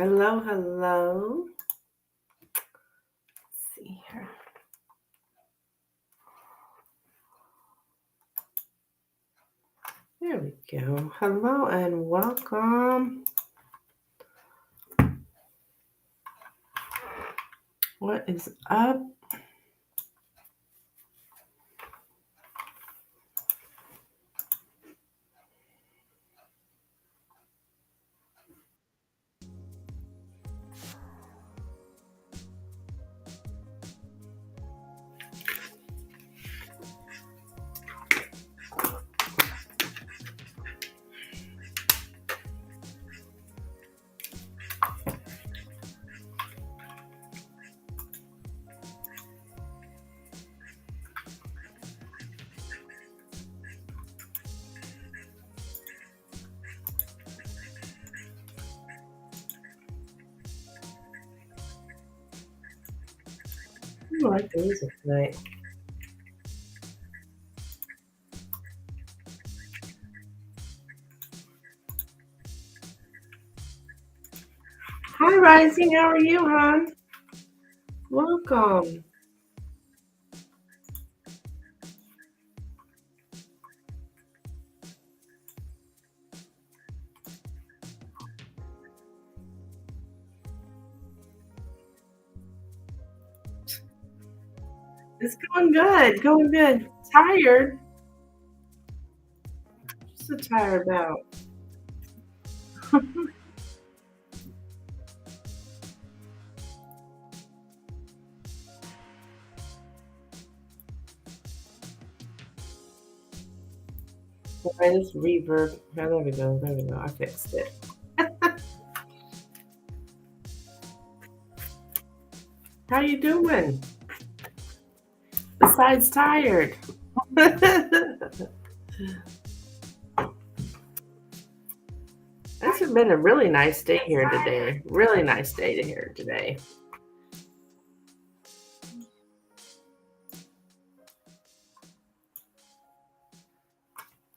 Hello, hello. Let's see here. There we go. Hello and welcome. What is up? I like the music tonight. Hi, Rising. How are you, hon? Welcome. It's going good. Going good. Tired. Just so tired about. Why this reverb? Oh, there we go. There we go. I fixed it. How you doing? Besides tired. It's been a really nice day here today. Really nice day here today.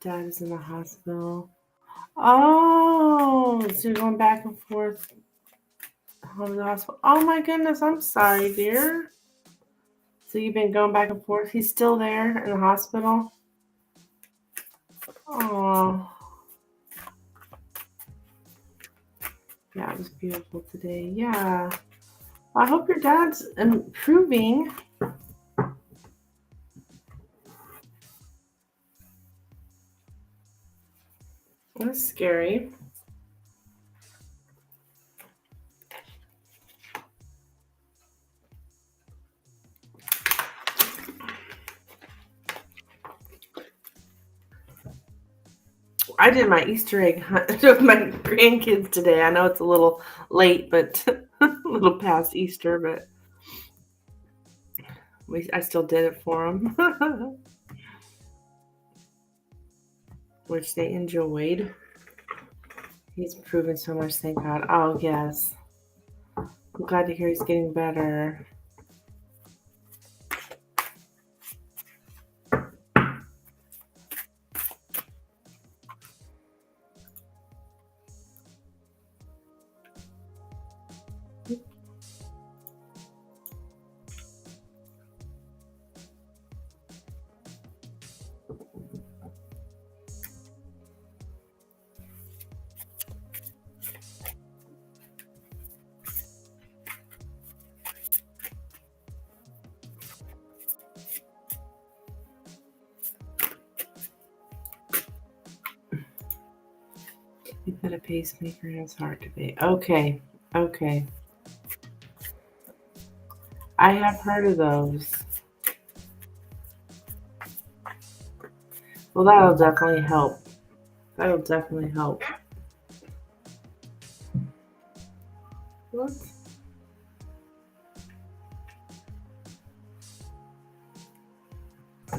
Dad is in the hospital. Oh, so you're going back and forth home to the hospital. Oh my goodness, I'm sorry, dear. So you've been going back and forth. He's still there in the hospital? Oh. Yeah, it was beautiful today. Yeah. I hope your dad's improving. That's scary. I did my Easter egg hunt with my grandkids today. I know it's a little late, but a little past Easter, but I still did it for them, which they enjoyed. He's improving so much, thank God. Oh, yes. I'm glad to hear he's getting better. You've got a pacemaker and it's hard to beat. Okay. Okay. I have heard of those. Well, that'll definitely help. That'll definitely help. What? I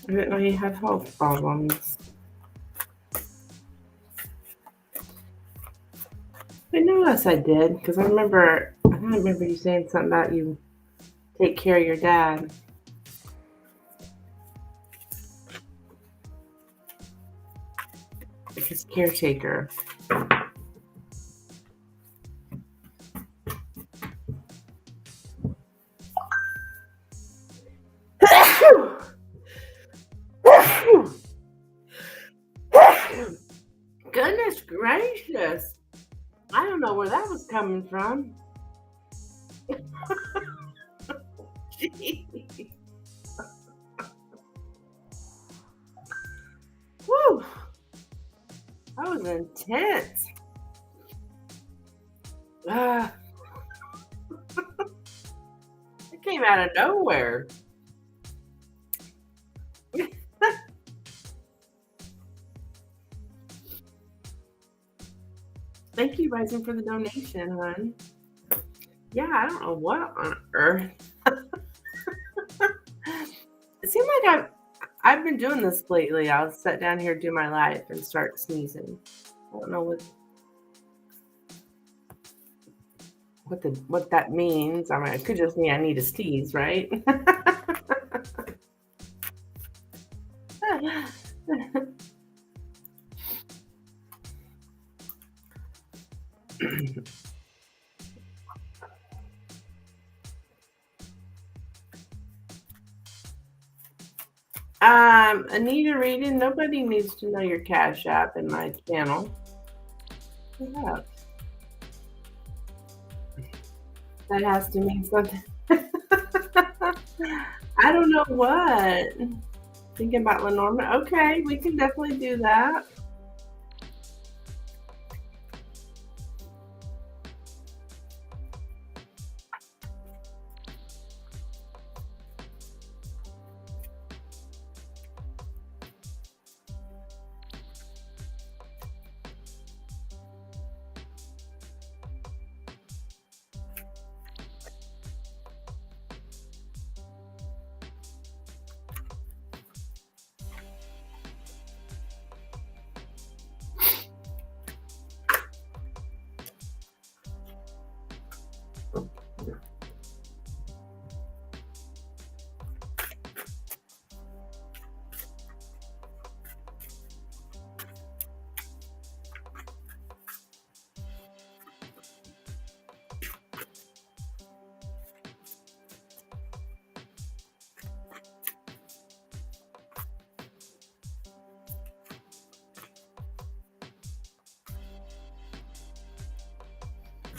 didn't know you had health problems. I know, yes, I did, because I remember you saying something about you take care of your dad. Like his caretaker. gracious. I don't know where that was coming from. Jeez. Whew. That was intense. Ah, it came out of nowhere. Thank you, Rising, for the donation, hon. Yeah, I don't know what on earth. It seemed like I've been doing this lately. I'll sit down here, do my life, and start sneezing. I don't know what that means. I mean, it could just mean I need to sneeze, right? Anita reading. Nobody needs to know your Cash App in my channel. Yeah, that has to mean something. I don't know what. Thinking about Lenormand. Okay, we can definitely do that.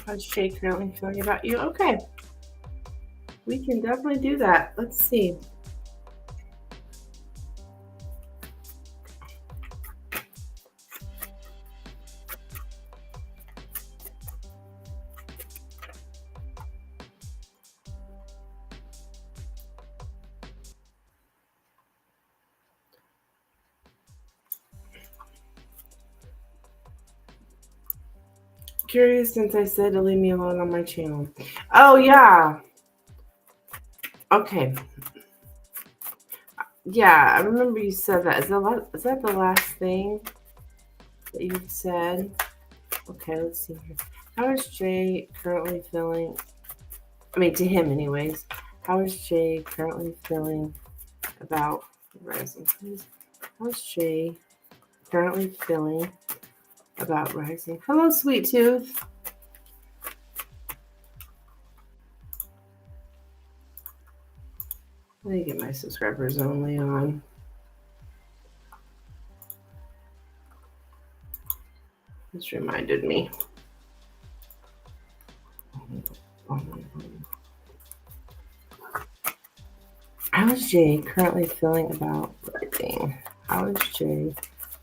How's Shay currently feeling about you? Okay, we can definitely do that. Let's see. Curious since I said to leave me alone on my channel. Oh, yeah. Okay. Yeah, I remember you said that. Is that the last thing that you said? Okay, let's see here. How is Jay currently feeling? I mean, to him, anyways. How is Jay currently feeling about rising? How is Jay currently feeling about rising? Hello, sweet tooth. Let me get my subscribers only on. This reminded me. How is Jay currently feeling about rising? How is Jay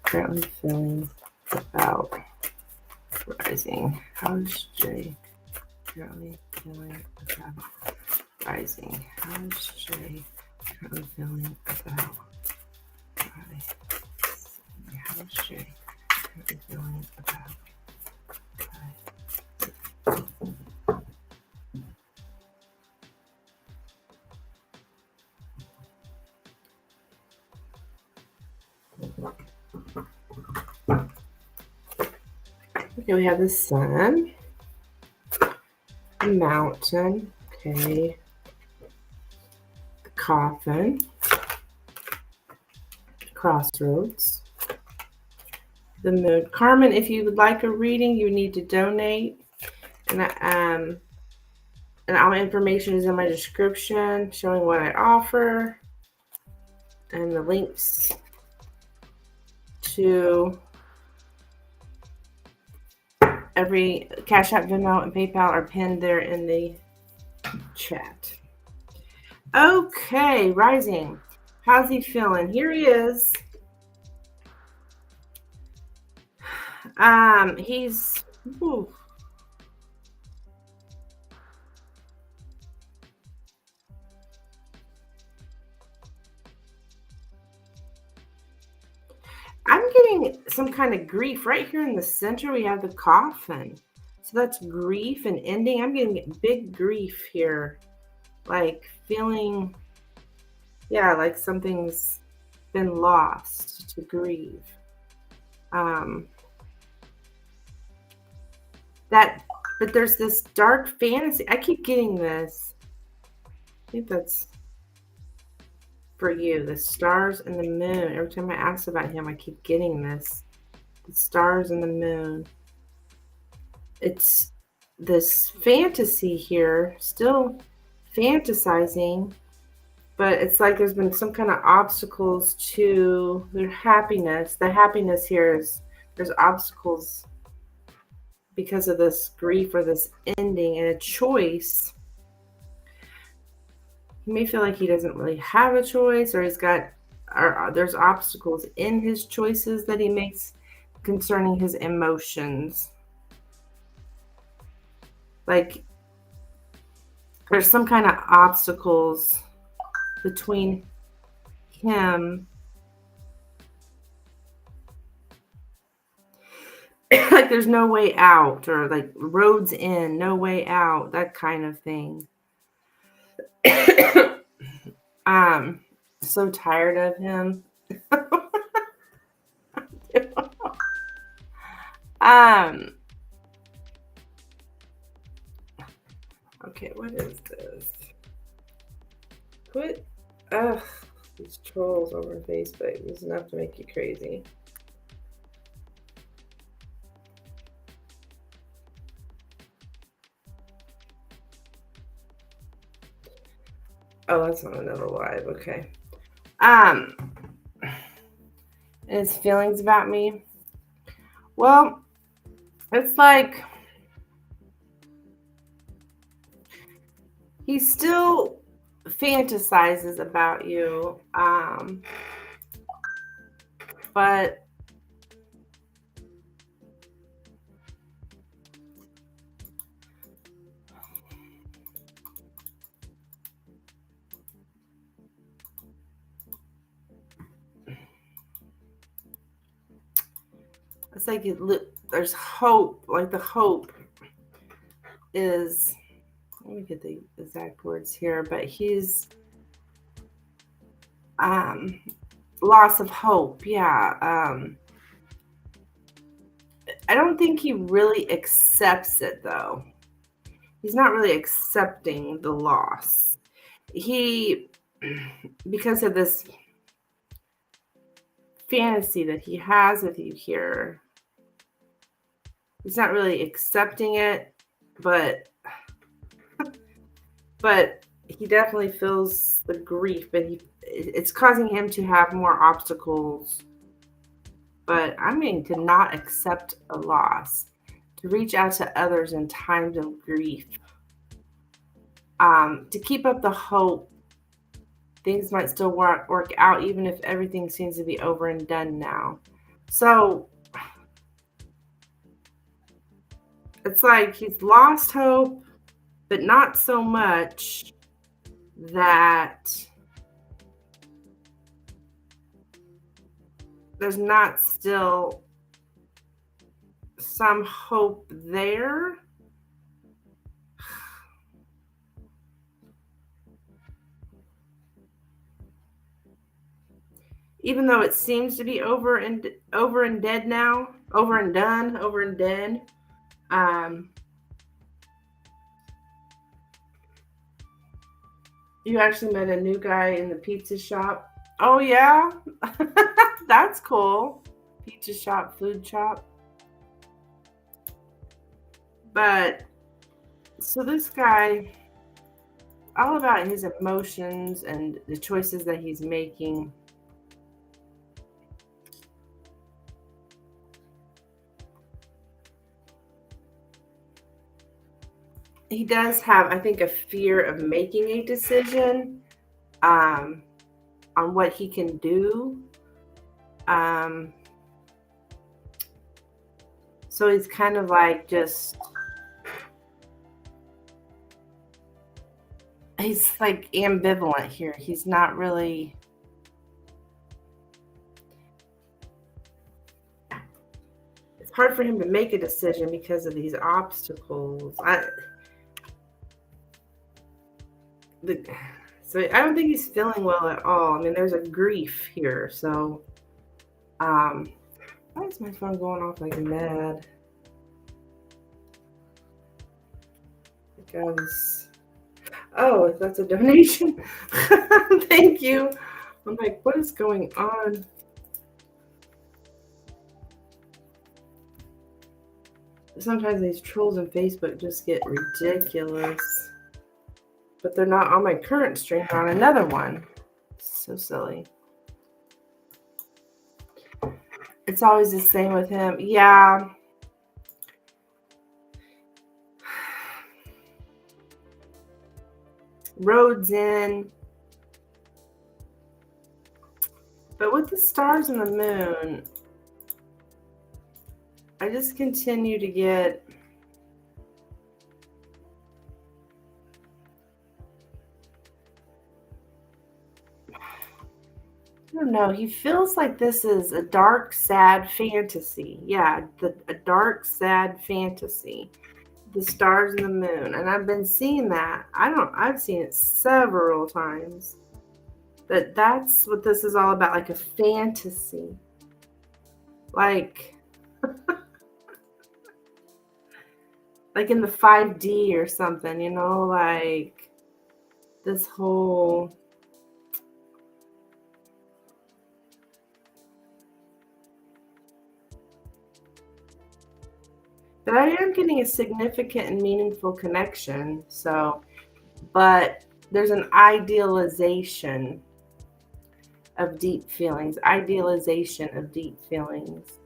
currently feeling about rising? How is Jay currently feeling about rising? How is Jay currently feeling about rising? How is Jay currently feeling about rising? Okay, we have the sun, the mountain, okay, the coffin, crossroads, the moon. Carmen, if you would like a reading, you need to donate. And all my information is in my description, showing what I offer, and the links to Every Cash App, Venmo, and PayPal are pinned there in the chat. Okay, Rising. How's he feeling? Here he is. He's... Ooh. I'm getting some kind of grief. Right here in the center, we have the coffin. So that's grief and ending. I'm getting big grief here. Like feeling, yeah, like something's been lost to grieve. But there's this dark fantasy. I keep getting this. I think that's for you. The stars and the moon. Every time I ask about him, I keep getting this. The stars and the moon. It's this fantasy here, still fantasizing, but it's like there's been some kind of obstacles to their happiness. The happiness here is there's obstacles because of this grief or this ending and a choice. He may feel like he doesn't really have a choice, or there's obstacles in his choices that he makes concerning his emotions. Like there's some kind of obstacles between him like there's no way out, or like roads in, no way out, that kind of thing. So tired of him. Okay, what is this? Quit. Ugh, these trolls over Facebook is enough to make you crazy. Oh, that's not another live. Okay. His feelings about me. Well, it's like he still fantasizes about you, but it's like there's hope. Like the hope is, let me get the exact words here, but he's loss of hope. Yeah. I don't think he really accepts it though. He's not really accepting the loss. Because of this fantasy that he has with you here, he's not really accepting it, but he definitely feels the grief, but it's causing him to have more obstacles. But I mean, to not accept a loss, to reach out to others in times of grief, to keep up the hope things might still work out even if everything seems to be over and done now. So it's like he's lost hope, but not so much that there's not still some hope there. Even though it seems to be over and dead now, over and done, over and dead. You actually met a new guy in the pizza shop. Oh yeah, that's cool. Pizza shop, food shop. But so this guy, all about his emotions and the choices that he's making. he does have, I think, a fear of making a decision on what he can do. So he's kind of like he's like ambivalent here. He's not really. It's hard for him to make a decision because of these obstacles. So I don't think he's feeling well at all. I mean, there's a grief here. So, why is my phone going off like mad? Because, oh, that's a donation. Thank you. I'm like, what is going on? Sometimes these trolls on Facebook just get ridiculous. But they're not on my current stream, they're on another one. So silly. It's always the same with him. Yeah. Roads in. But with the stars and the moon, I just continue to get I don't know. He feels like this is a dark, sad fantasy. Yeah, a dark, sad fantasy. The stars and the moon. And I've been seeing that. I've seen it several times. That's what this is all about, like a fantasy. Like like in the 5D or something, you know, like this whole But I am getting a significant and meaningful connection. So, but there's an idealization of deep feelings. Idealization of deep feelings.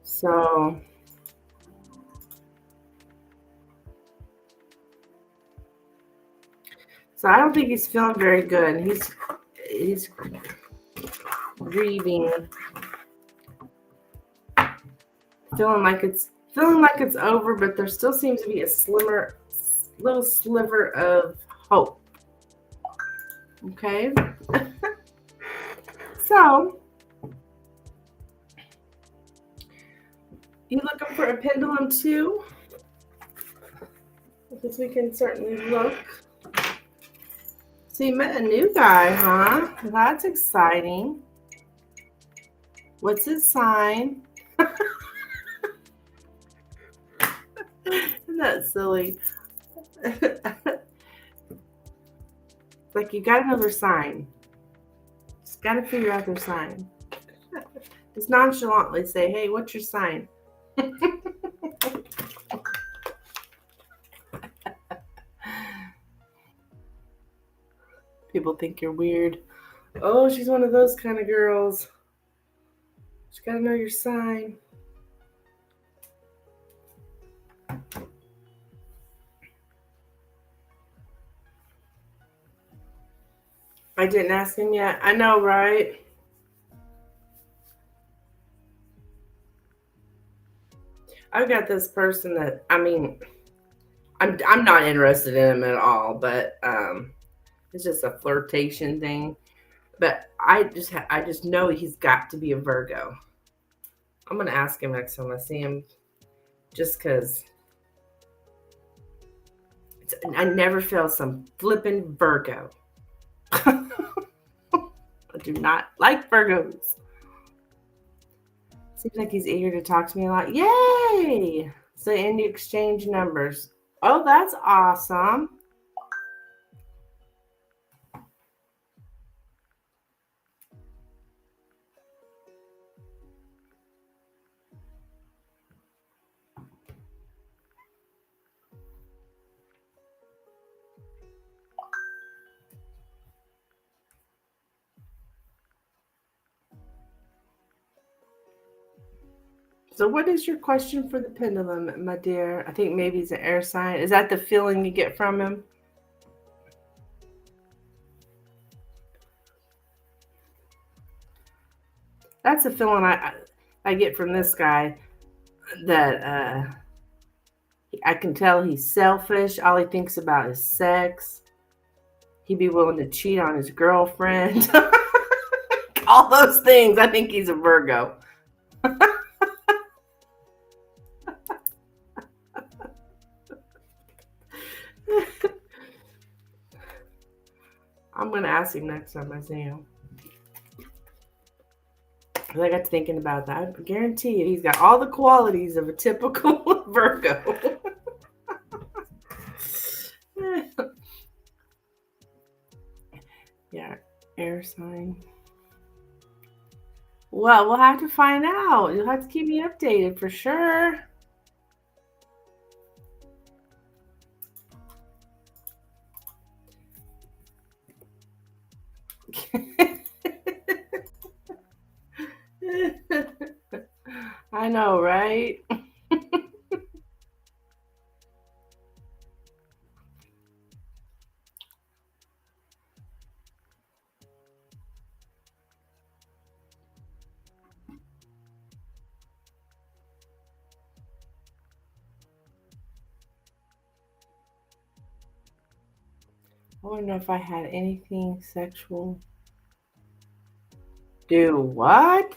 So I don't think he's feeling very good. He's grieving, feeling like it's over, but there still seems to be a little sliver of hope. Okay. So you looking for a pendulum too? Because we can certainly look. So you met a new guy, huh? That's exciting. What's his sign? Isn't that silly? Like you gotta know their sign. Just gotta figure out their sign. Just nonchalantly say, hey, what's your sign? People think you're weird. Oh, she's one of those kind of girls. You gotta know your sign. I didn't ask him yet. I know, right? I've got this person that, I mean, I'm not interested in him at all, but it's just a flirtation thing. But I just know he's got to be a Virgo. I'm gonna ask him next time I see him, just because I never feel some flippin' Virgo. I do not like Virgos. Seems like he's eager to talk to me a lot. Yay! So, and you exchange numbers. Oh, that's awesome. So what is your question for the pendulum, my dear? I think maybe he's an air sign. Is that the feeling you get from him? That's the feeling I get from this guy, that I can tell he's selfish. All he thinks about is sex. He'd be willing to cheat on his girlfriend. All those things. I think he's a Virgo. I'm going to ask him next time I see him. Because I got to thinking about that. I guarantee you he's got all the qualities of a typical Virgo. Yeah, air sign. Well, we'll have to find out. You'll have to keep me updated for sure. I know, right? I wonder if I had anything sexual. Do what?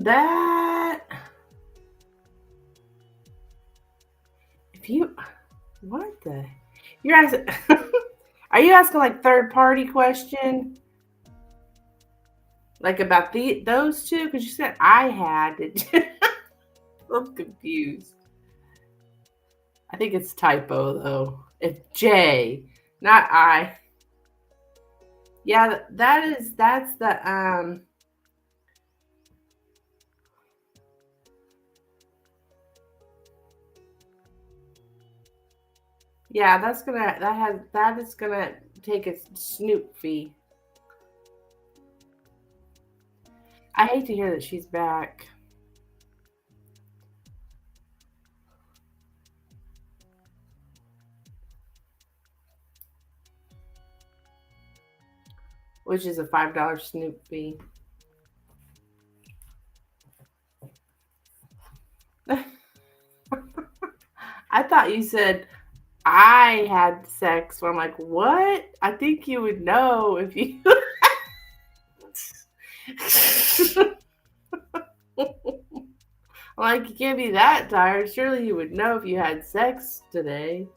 That. If you. What the? You're asking. Are you asking like third party question? Like about those two? Because you said I had it. I'm confused. I think it's typo though. If J, not I. Yeah, that's the. Yeah, that is gonna take a snoop fee. I hate to hear that she's back. Which is a $5 snoop fee. I thought you said I had sex. So I'm like, what? I think you would know if you. Like, you can't be that tired. Surely you would know if you had sex today.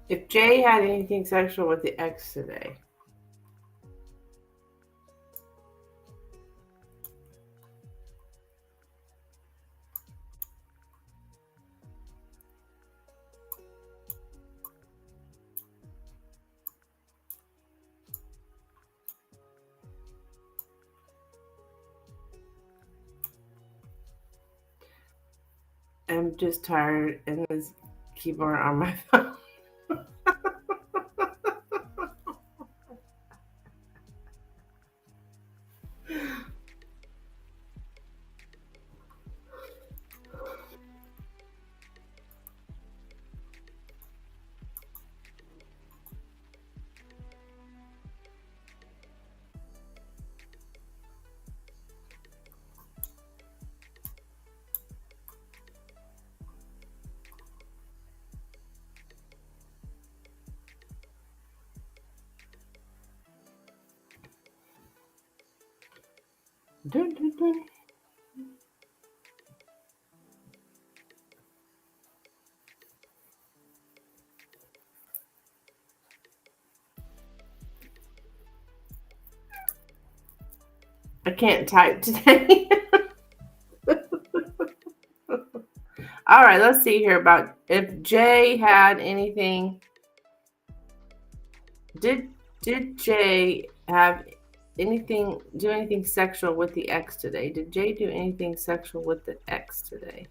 If Jay had anything sexual with the ex today. I'm just tired and this keyboard on my phone. Dun, dun, dun. I can't type today. All right, let's see here about if Jay had anything. Did Jay have do anything sexual with the ex today? Did Jay do anything sexual with the ex today?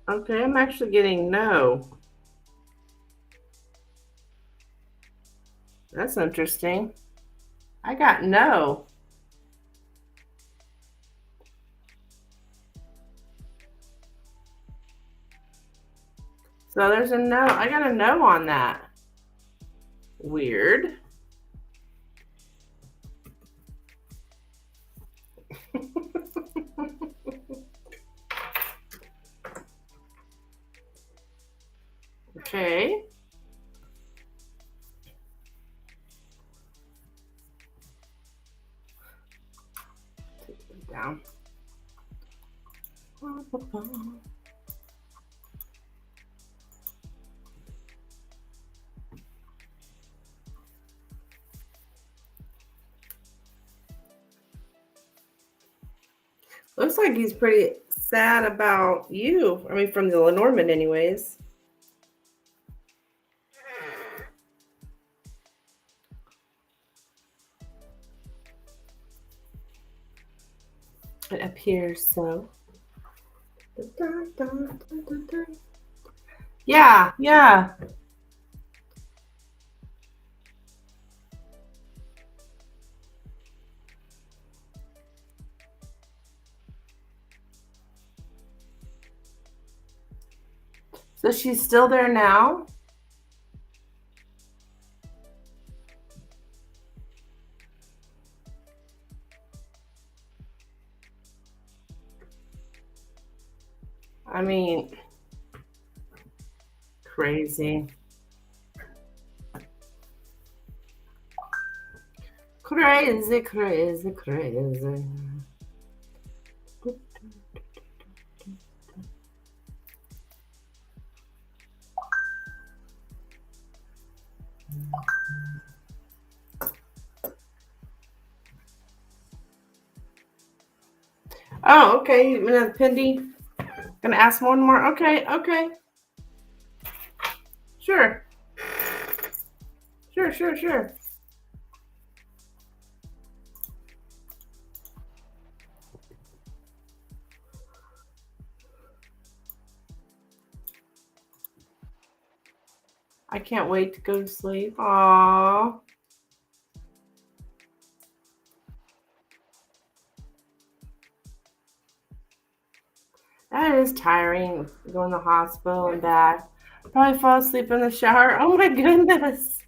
Okay, I'm actually getting no. That's interesting. I got no. So there's a no. I got a no on that. Weird. Okay. Take it down. Looks like he's pretty sad about you. I mean, from the Lenormand, anyways. It appears so. Yeah, yeah. So she's still there now? I mean, crazy. Crazy, crazy, crazy. Oh, okay. Pendy, gonna ask one more. Okay, okay. Sure. Sure, sure, sure. I can't wait to go to sleep. Aww. That is tiring, going to the hospital and back. Probably fall asleep in the shower. Oh my goodness.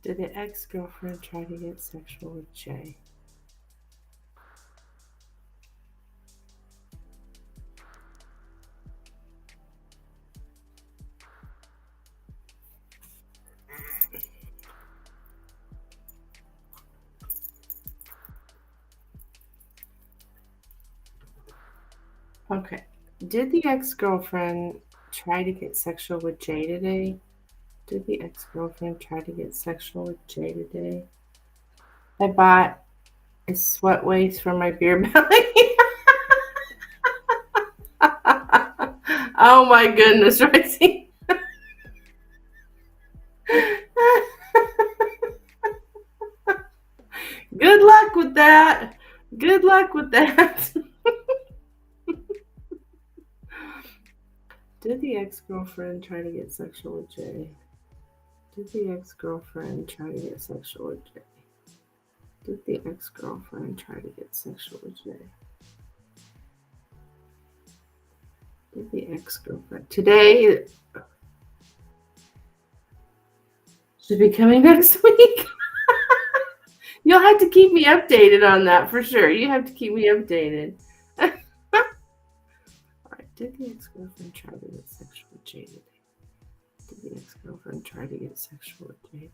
Did the ex-girlfriend try to get sexual with Jay? Okay. Did the ex-girlfriend try to get sexual with Jay today? Did the ex-girlfriend try to get sexual with Jay today? I bought a sweat waist for my beer belly. Oh my goodness, Rosie. Good luck with that. Good luck with that. Did the ex-girlfriend try to get sexual with Jay? Did the ex-girlfriend try to get sexual with Jay? Did the ex-girlfriend try to get sexual with Jay? Did the ex-girlfriend today should be coming next week? You'll have to keep me updated on that for sure. You have to keep me updated. All right. Did the ex-girlfriend try to get sexual with Jay today? Did the ex-girlfriend try to get sexual with Jay?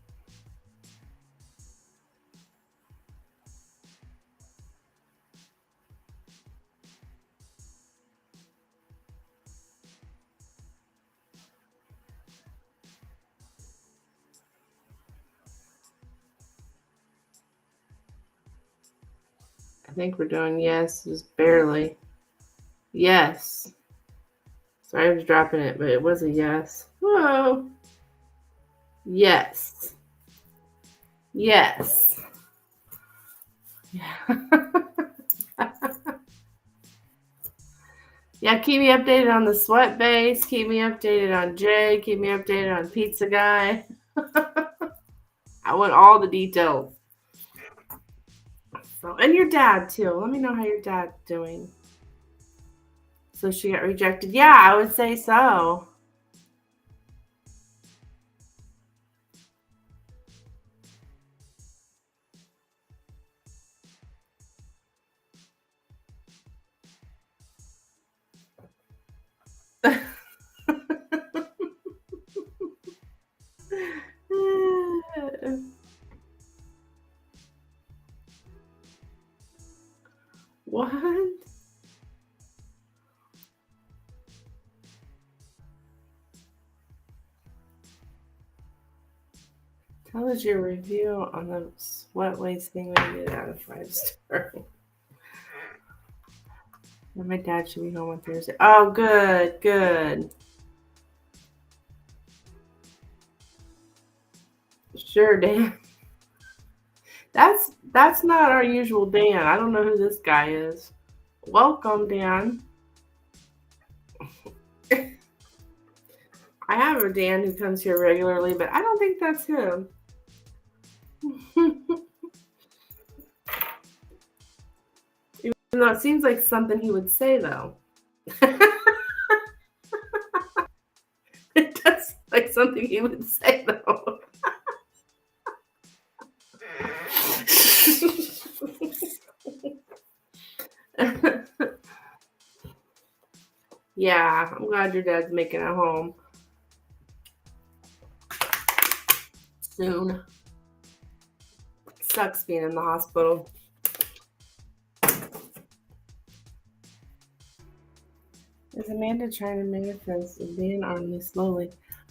I think we're doing yes, just barely. Yes. Sorry, I was dropping it, but it was a yes. Whoa. Yes. Yes. Yeah. Yeah, keep me updated on the sweat base. Keep me updated on Jay. Keep me updated on Pizza Guy. I want all the details. So, and your dad too. Let me know how your dad's doing. So she got rejected. Yeah, I would say so. What? Tell us your review on the sweat waist thing when you get out of 5-star. My dad should be home on Thursday. Oh, good, good. Sure, Dan. That's not our usual Dan. I don't know who this guy is. Welcome, Dan. I have a Dan who comes here regularly, but I don't think that's him. Even though it seems like something he would say, though. It does seem like something he would say, though. Yeah, I'm glad your dad's making it home soon. Sucks being in the hospital. Is Amanda trying to manifest and being on me slowly?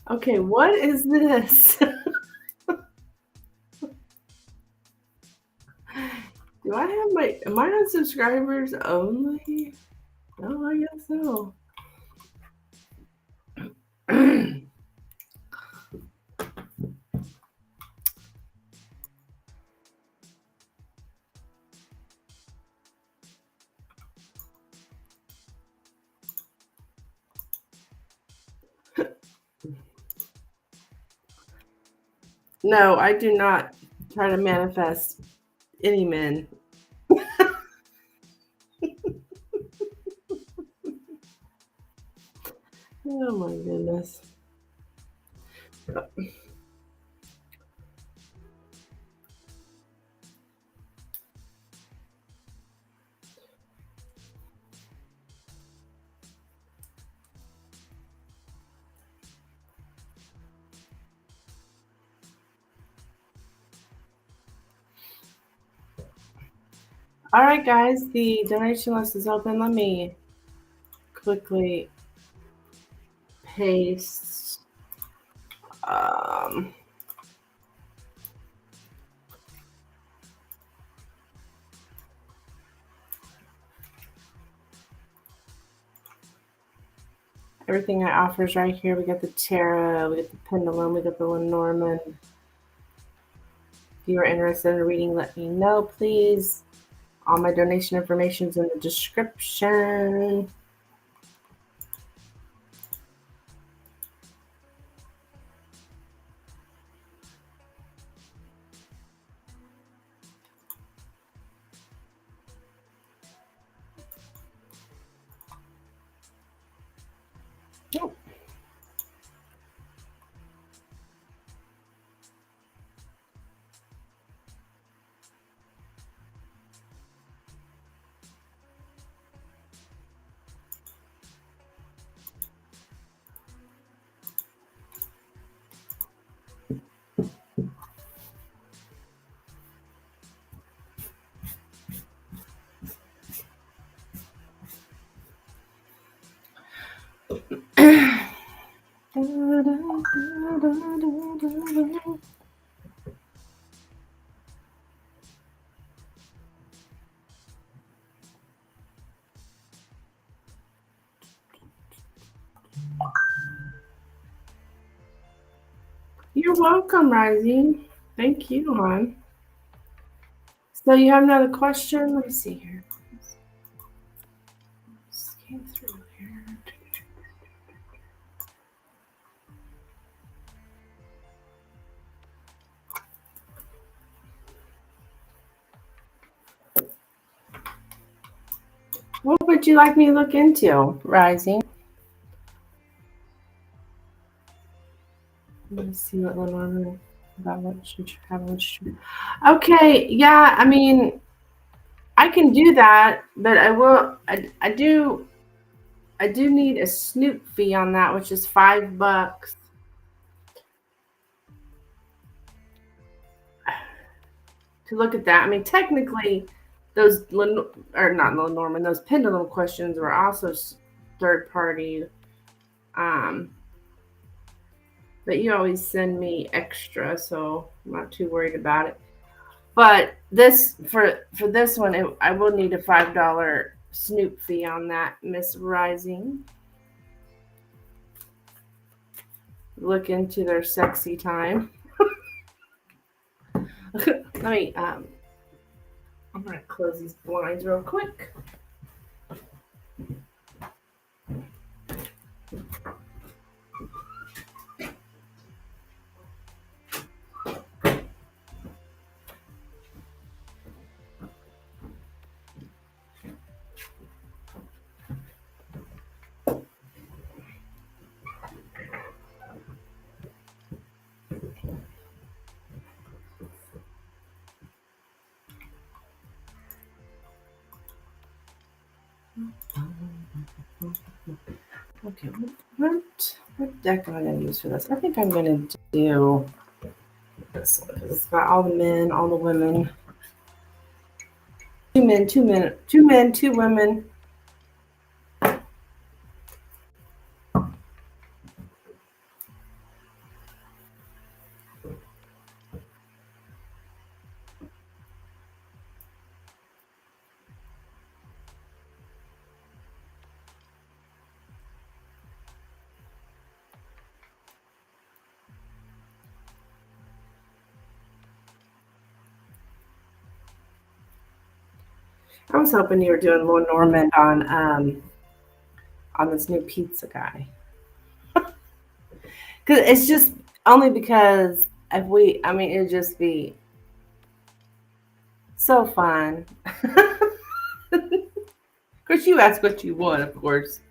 Okay, what is this? Do I have am I on subscribers only? Oh, I guess so. No, I do not try to manifest any men. Oh my goodness. All right, guys, the donation list is open. Let me quickly paste everything I offer is right here. We got the tarot, we got the pendulum, we got the Lenormand. If you are interested in a reading, let me know, please. All my donation information is in the description. Oh. You're welcome, Rising. Thank you, hon. So you have another question? Let me see here. Scan through here. What would you like me to look into, Rising? Let me see what Lenormand about what should have. Okay, yeah, I mean, I can do that, but I will. I do need a snoop fee on that, which is $5 to look at that. I mean, technically, those or not Lenormand, those pendulum questions were also third party. But you always send me extra, so I'm not too worried about it. But this for this one, I will need a $5 snoop fee on that, Miss Rising. Look into their sexy time. Let me I'm gonna close these blinds real quick. Okay, what deck am I gonna use for this? I think I'm gonna do this one because it's got all the men, all the women. Two men, two women. I was hoping you were doing Lenormand on this new pizza guy. Cause it's just only because if I mean, it'd just be so fun. Of course, you ask what you want, of course.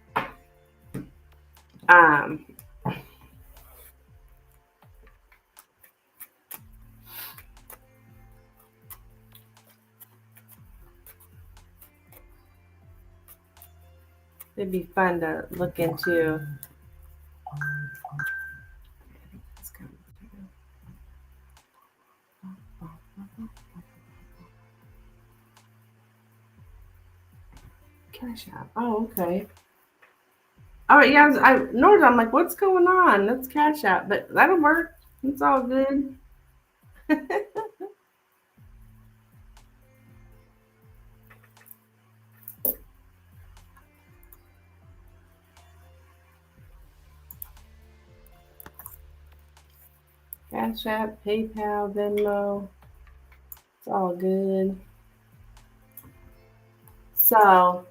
It'd be fun to look into. Cash App. Oh, okay. Oh yeah, Nord, I'm like, what's going on? Let's Cash App, but that'll work. It's all good. Cash App, PayPal, Venmo, it's all good. So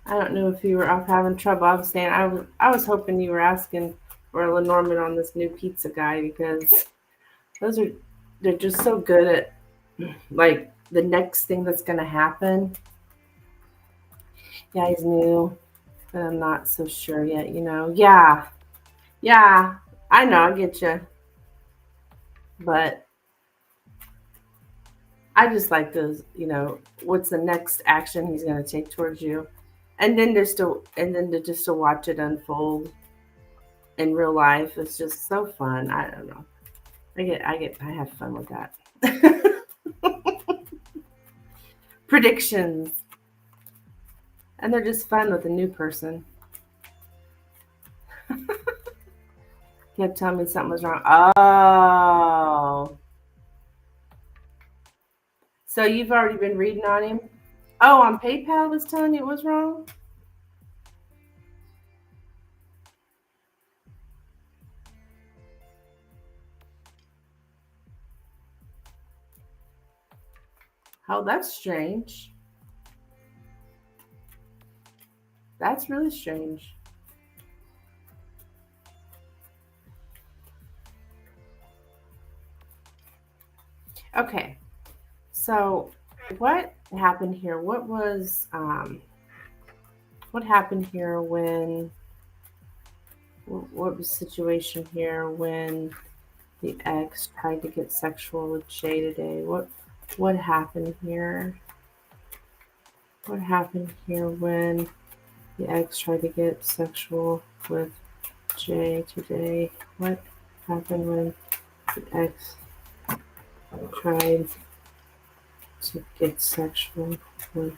I don't know if you were off having trouble. I was saying I was hoping you were asking for a Lenormand on this new pizza guy because those are they're just so good at like the next thing that's gonna happen. Yeah, he's new, but I'm not so sure yet. Yeah, yeah. I know, I get you, but I just like those. What's the next action he's gonna take towards you, and then to watch it unfold in real life is just so fun. I don't know. I have fun with that. Predictions, and they're just fun with a new person. Kept telling me something was wrong. Oh, so you've already been reading on him? Oh, on PayPal was telling you it was wrong? Oh, that's strange. That's really strange. Okay, so what happened here? What happened here when what was the situation here when the ex tried to get sexual with Jay today? What happened here? What happened here when the ex tried to get sexual with Jay today? What happened when the ex tried to get sexual with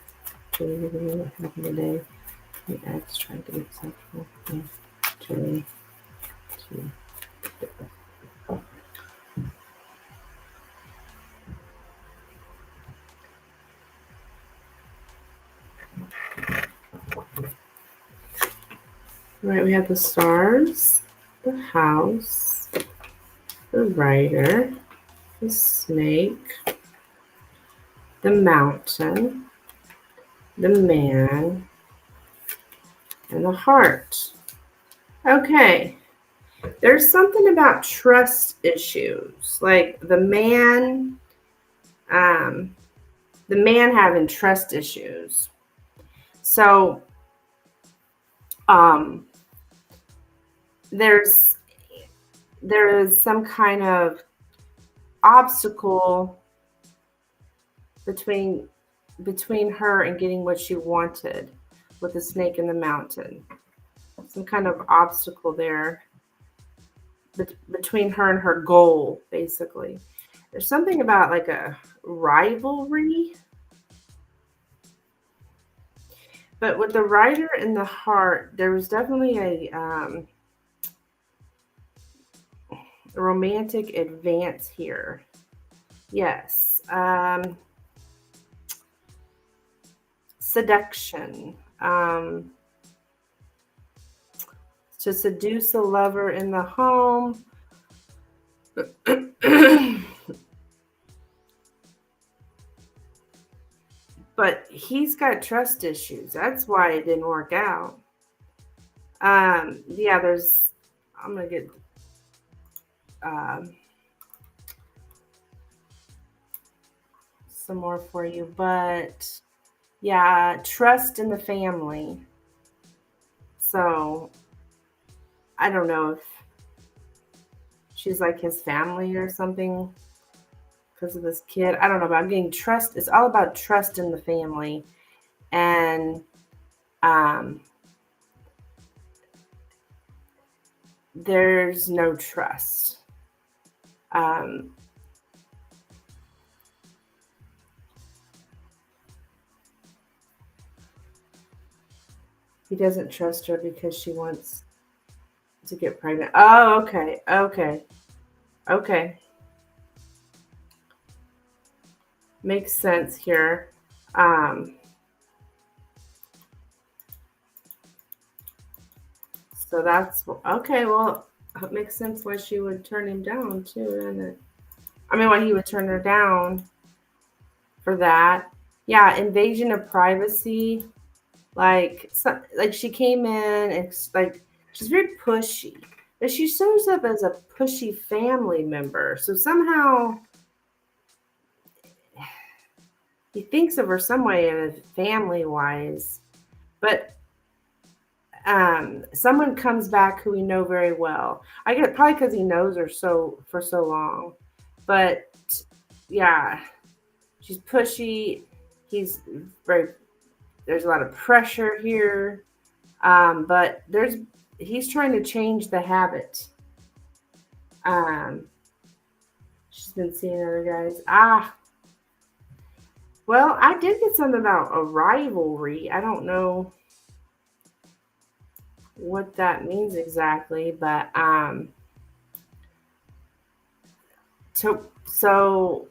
Jay today? What happened today? The ex tried to get sexual with Jay today. Right, we have the stars, the house, the rider, the snake, the mountain, the man, and the heart. Okay, there's something about trust issues, like um, the man having trust issues. So, um, there's there is some kind of obstacle between her and getting what she wanted with the snake in the mountain. Some kind of obstacle there between her and her goal, basically. There's something about like a rivalry, but with the rider and the heart, there was definitely a romantic advance here. Yes. Seduction. To seduce a lover in the home. But he's got trust issues. That's why it didn't work out. Yeah, I'm gonna get some more for you, but yeah, trust in the family. So I don't know if she's like his family or something because of this kid. I don't know, but I'm getting trust. It's all about trust in the family, and um, there's no trust. Um, He doesn't trust her because she wants to get pregnant. Oh, okay. Okay. Okay. Makes sense here. Um, so that's okay. Well, it makes sense why she would turn him down too, doesn't it? I mean, why he would turn her down for that. Yeah, invasion of privacy. Like, like she came in and like she's very pushy, but she shows up as a pushy family member. So somehow he thinks of her some way as family wise, but someone comes back who we know very well. I get it probably because he knows her for so long, but yeah, she's pushy. He's very there's a lot of pressure here, but he's trying to change the habit. Um, she's been seeing other guys. Well, I did get something about a rivalry. I don't know what that means exactly, but so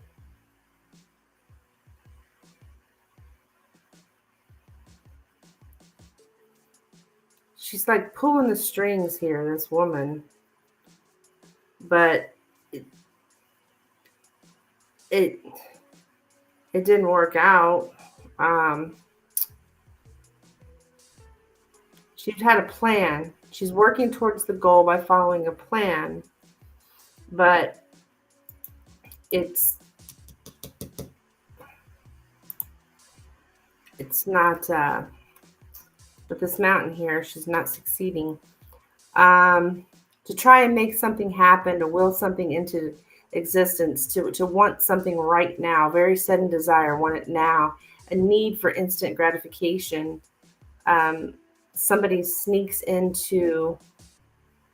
she's like pulling the strings here, this woman, but it it, it didn't work out. Um, she's had a plan. She's working towards the goal by following a plan, but it's not with this mountain here. She's not succeeding. To try and make something happen, to will something into existence, to want something right now, very sudden desire, want it now, a need for instant gratification. Um, Somebody sneaks into,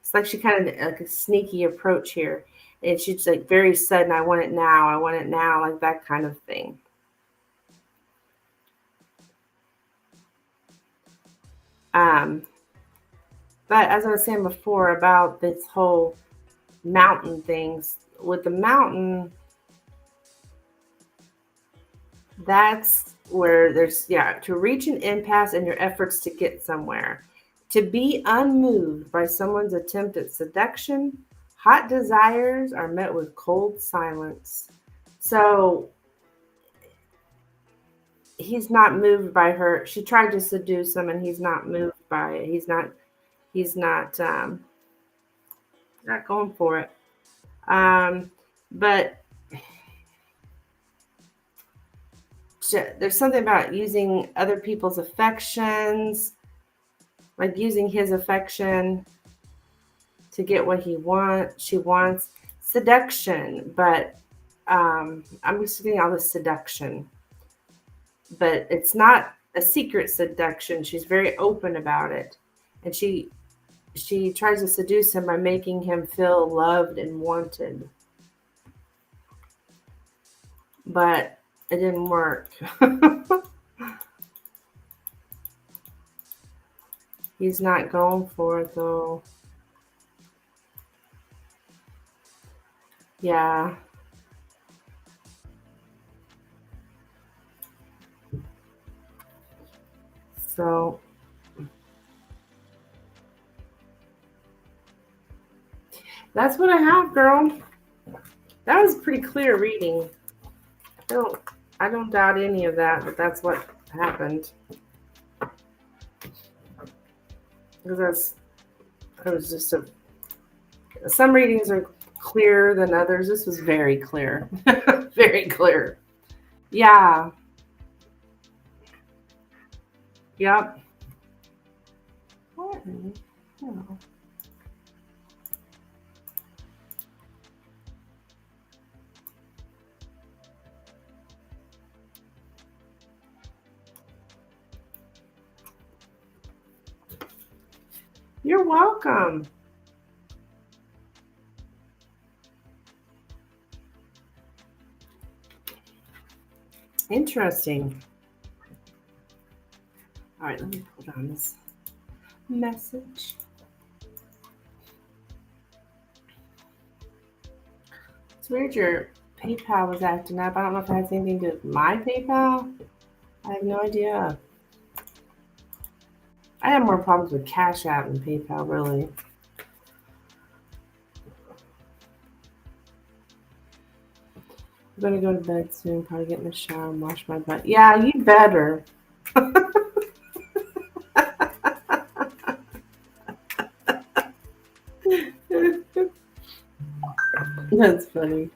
it's like she kind of like a sneaky approach here. And she's like very sudden, I want it now, I want it now, like that kind of thing. Um, but as I was saying before about this whole mountain things, with the mountain, that's where there's, yeah, to reach an impasse in your efforts to get somewhere. To be unmoved by someone's attempt at seduction, hot desires are met with cold silence. So he's not moved by her. She tried to seduce him and he's not moved by it. He's not going for it. But there's something about using other people's affections, like using his affection to get what she wants seduction, but I'm just getting all this seduction, but it's not a secret seduction. She's very open about it, and she tries to seduce him by making him feel loved and wanted, but it didn't work. He's not going for it though. Yeah. So that's what I have, girl. That was a pretty clear reading. I don't doubt any of that, but that's what happened. Because it was just some readings are clearer than others. This was very clear. Very clear. Yeah. Yep. What? Oh. You're welcome. Interesting. All right, let me pull down this message. It's weird your PayPal was acting up. I don't know if it has anything to do with my PayPal. I have no idea. I have more problems with Cash App than PayPal, really. I'm gonna go to bed soon, probably get in the shower and wash my butt. Yeah, you better. That's funny.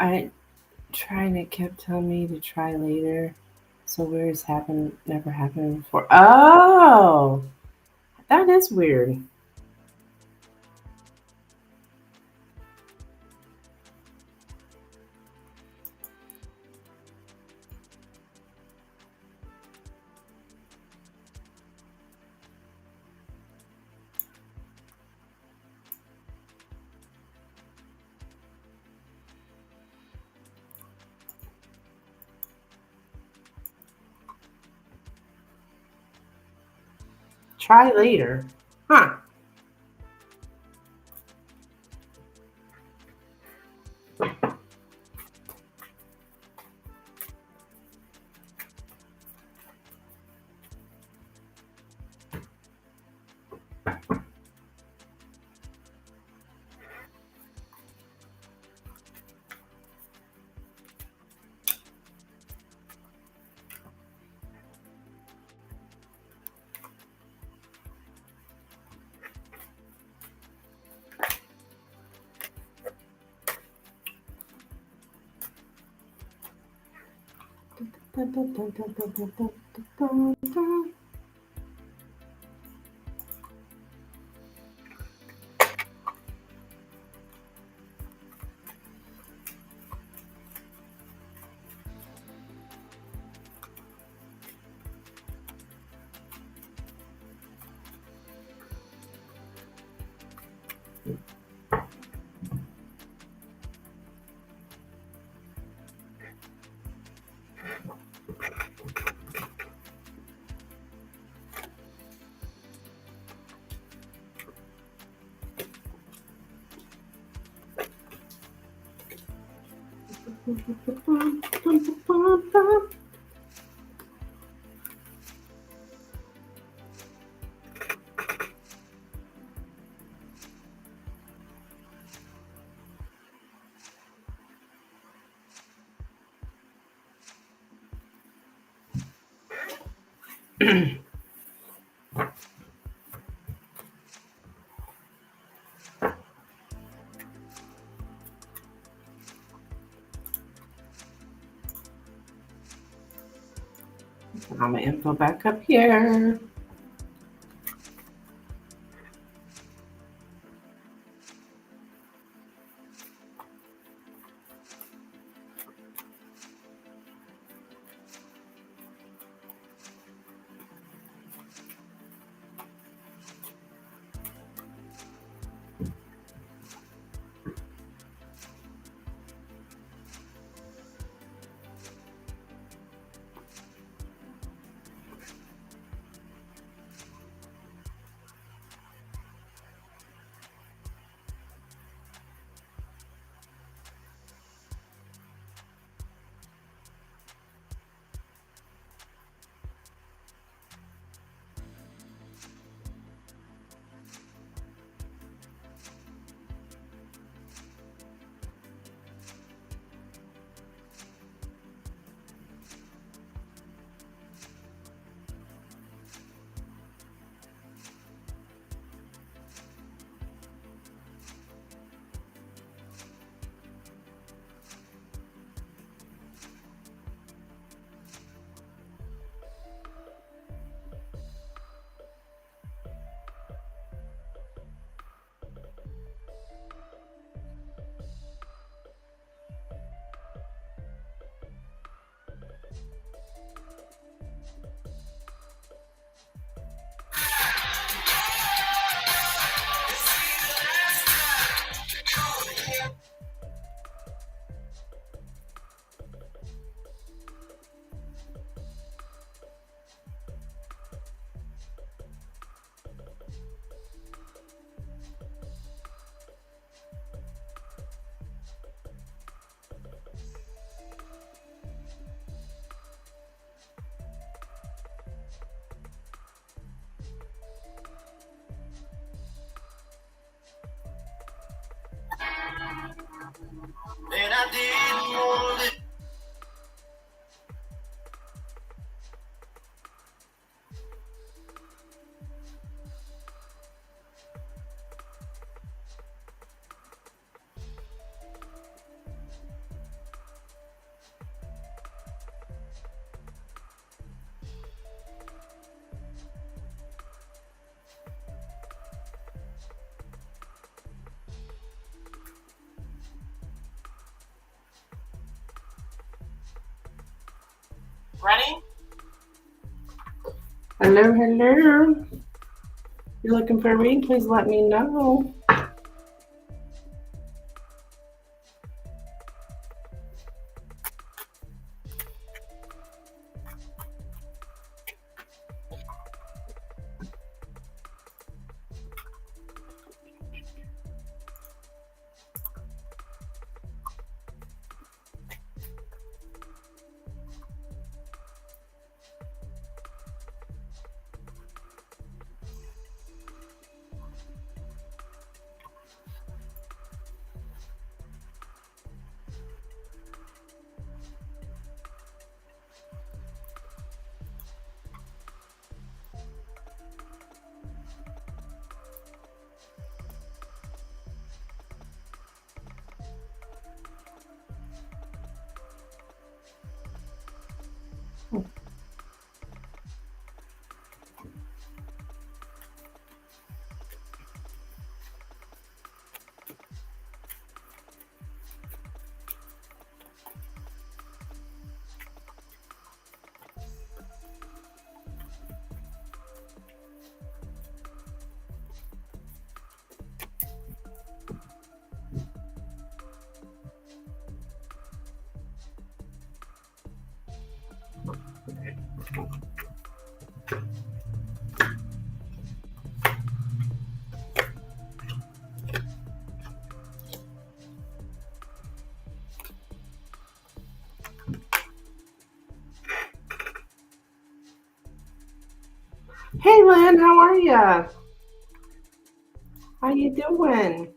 I trying it kept telling me to try later. So where has happened never happened before. Oh, that is weird. Try later. Huh. Put all my info back up here. And I didn't want to live. Ready? Hello, hello. If you're looking for a reading, please let me know. Hey, Lynn, how are ya? How you doing?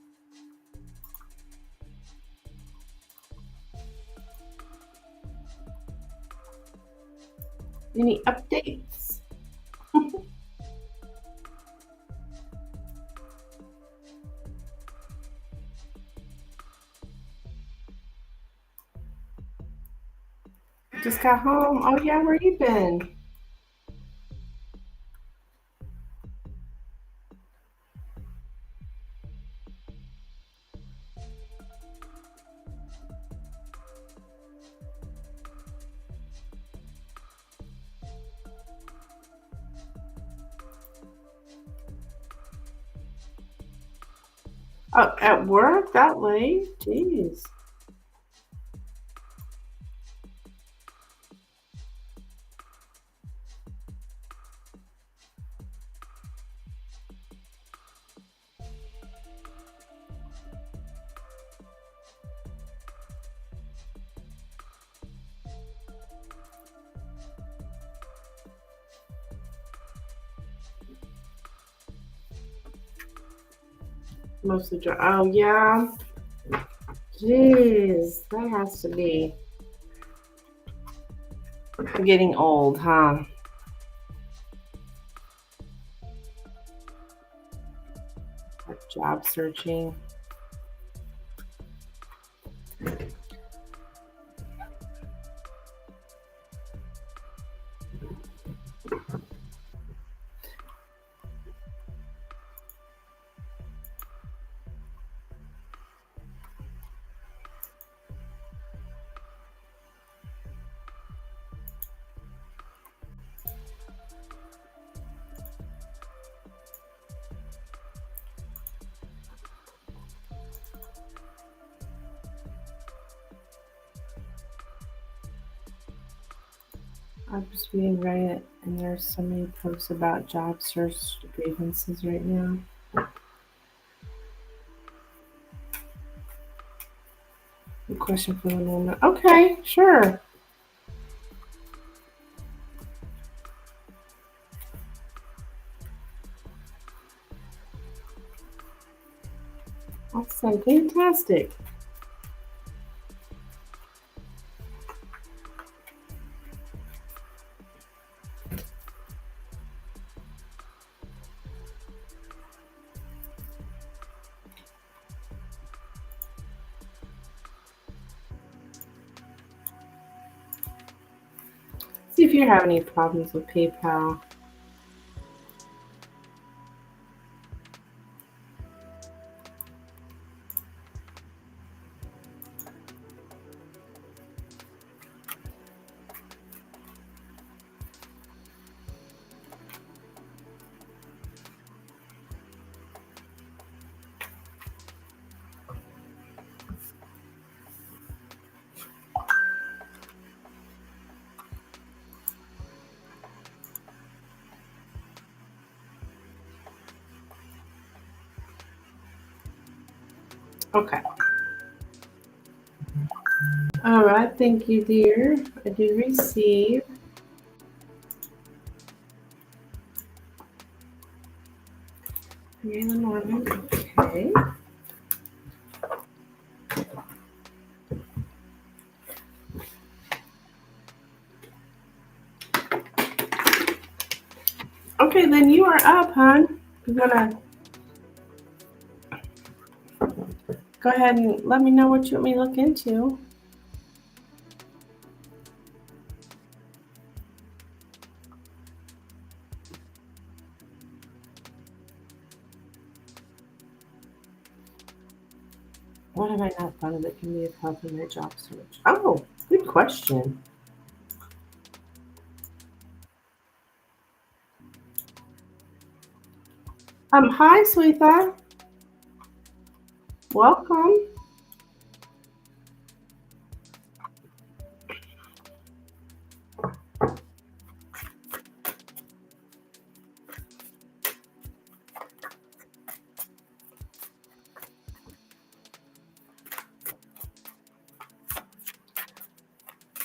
Any updates? Just got home. Oh yeah, where you been? Oh, at work that late? Jeez. Mostly dry. Oh yeah. Jeez, that has to be getting old, huh? Like job searching. I'm just reading Reddit, and there's so many posts about job search grievances right now. A question for the moment. Okay, sure. Awesome, fantastic. you're having any problems with PayPal. Okay. All right. Thank you, dear. I do receive. Lenormand. Okay. Okay, then you are up, hon. You're gonna go ahead and let me know what you want me to look into. What have I not done that can be of help in my job search? Oh, good question. Hi, sweetheart. Welcome.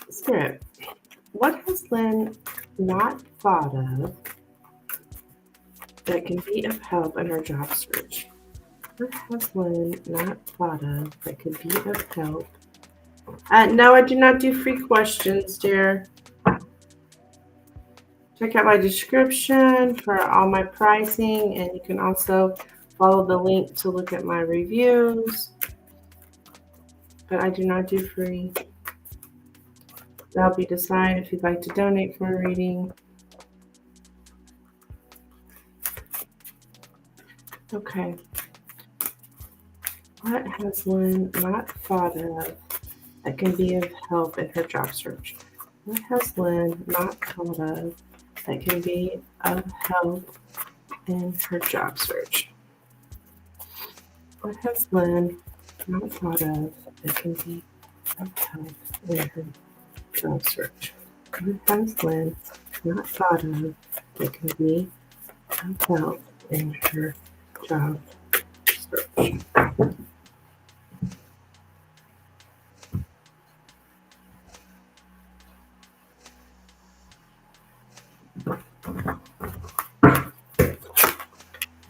Spirit, what has Lynn not thought of that can be of help in her job search? What has Lynn not thought of that could be of help? No, I do not do free questions, dear. Check out my description for all my pricing, and you can also follow the link to look at my reviews. But I do not do free. That'll be decided if you'd like to donate for a reading. Okay. What has Lynn not thought of that can be of help in her job search? What has Lynn not thought of that can be of help in her job search? What has Lynn not thought of that can be of help in her job search? What has Lynn not thought of that can be of help in her job search?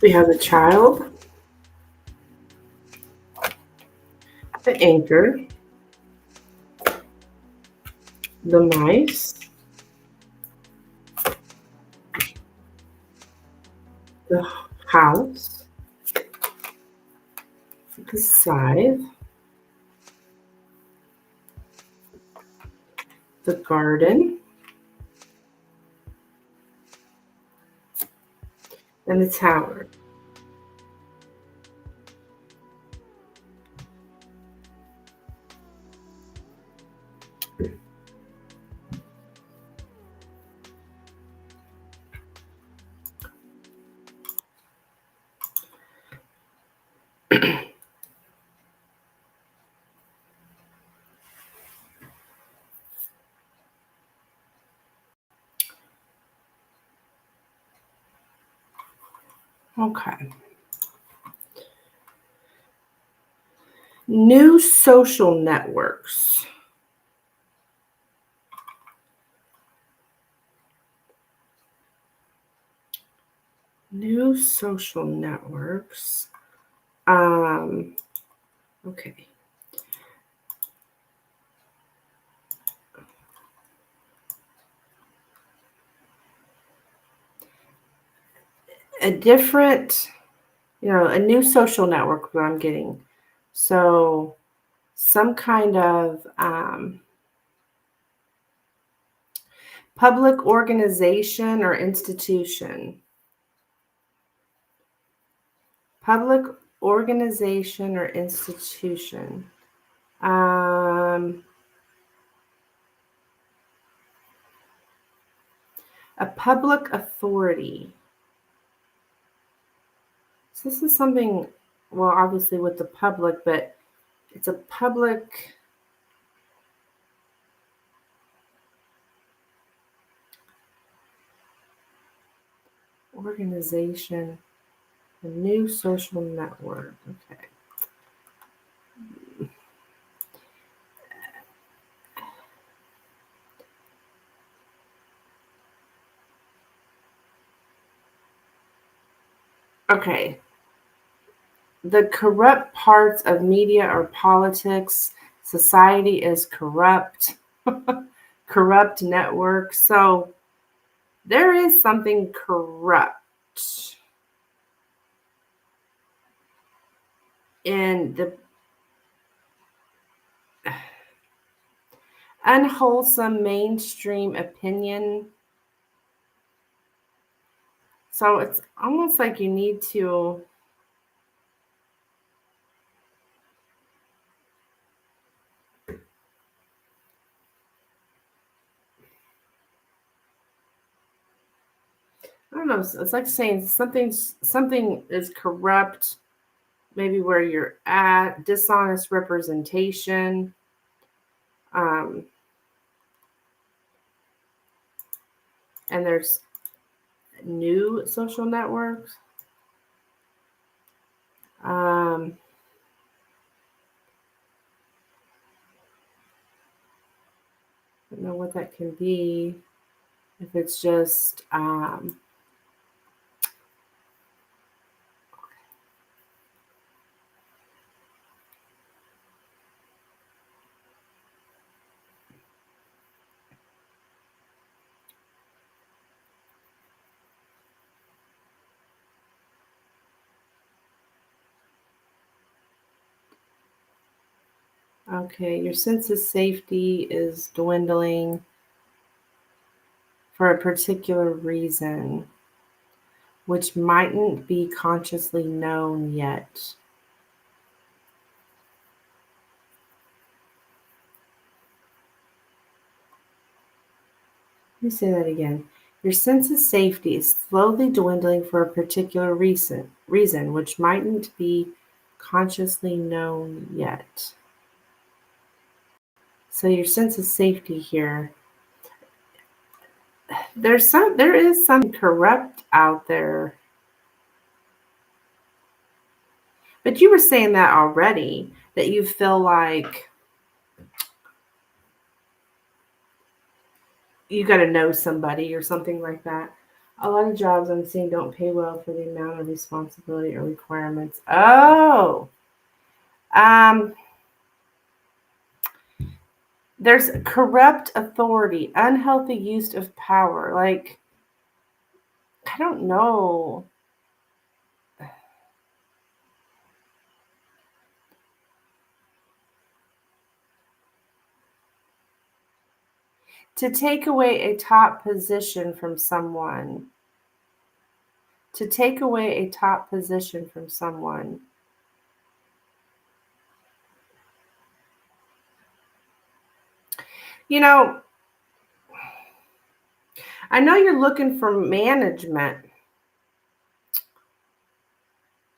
We have the child, the anchor, the mice, the house, the scythe, the garden, and the tower. Okay. New social networks. New social networks. Okay. A different, a new social network that I'm getting. So some kind of Public organization or institution? Public organization or institution? A public authority. So this is something, well, obviously with the public, but it's a public organization, a new social network. Okay. Okay. The corrupt parts of media or politics, society is corrupt, corrupt networks. So there is something corrupt in the unwholesome mainstream opinion. So it's almost like you need to I don't know, it's like saying something is corrupt, maybe where you're at, dishonest representation. And there's new social networks. I don't know what that can be. If it's just okay, your sense of safety is dwindling for a particular reason, which mightn't be consciously known yet. Let me say that again. Your sense of safety is slowly dwindling for a particular reason which mightn't be consciously known yet. So your sense of safety here, there is something corrupt out there. But you were saying that already, that you feel like you got to know somebody or something like that. A lot of jobs I'm seeing don't pay well for the amount of responsibility or requirements. Oh, um, there's corrupt authority, unhealthy use of power. Like, I don't know. To take away a top position from someone. To take away a top position from someone. You know, I know you're looking for management,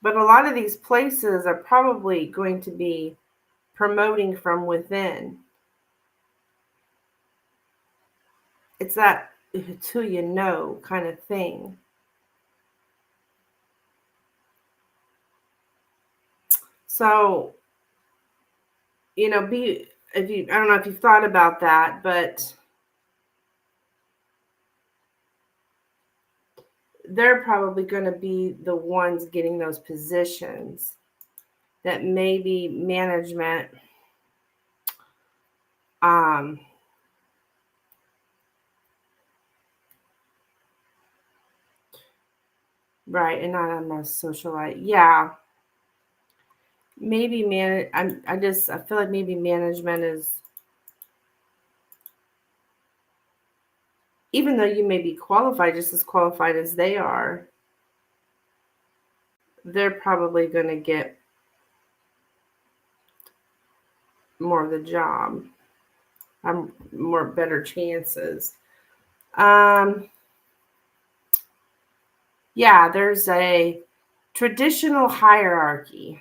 but a lot of these places are probably going to be promoting from within. It's that it's who you know kind of thing. So, be if you I don't know if you've thought about that, but they're probably going to be the ones getting those positions that maybe management um right, and not on a socialite. Yeah, maybe I feel like maybe management is even though you may be qualified, just as qualified as they are, they're probably going to get more of the job, more better chances. Yeah, there's a traditional hierarchy.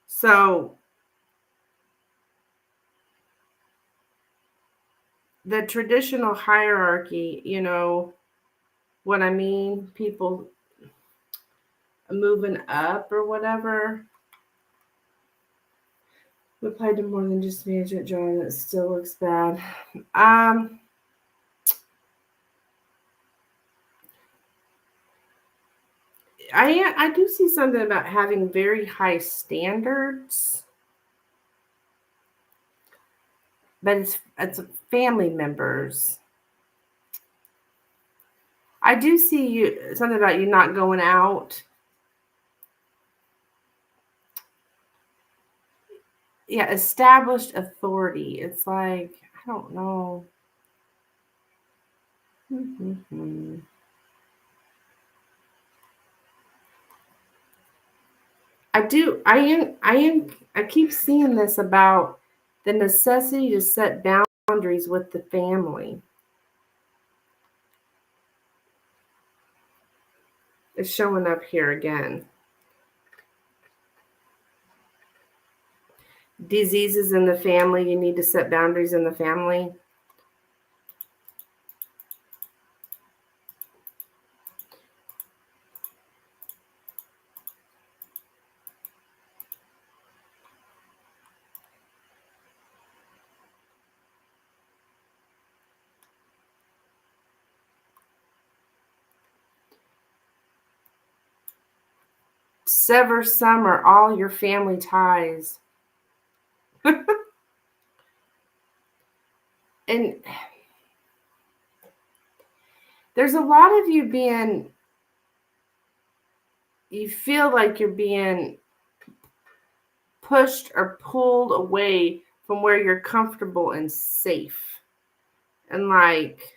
So the traditional hierarchy, you know what I mean? People moving up or whatever. We applied to more than just management job, and it still looks bad. I do see something about having very high standards, but it's family members. I do see something about you not going out. Yeah, established authority. It's like, I don't know. I keep seeing this about the necessity to set boundaries with the family. It's showing up here again. Diseases in the family, you need to set boundaries in the family. Sever some or all your family ties. And there's a lot of you feel like you're being pushed or pulled away from where you're comfortable and safe. And like,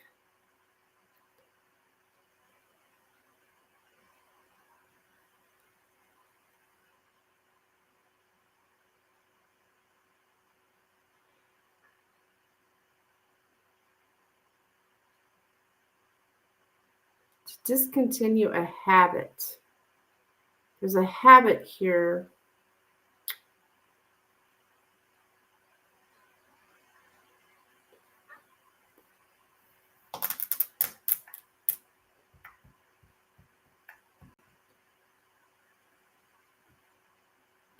to discontinue a habit. There's a habit here.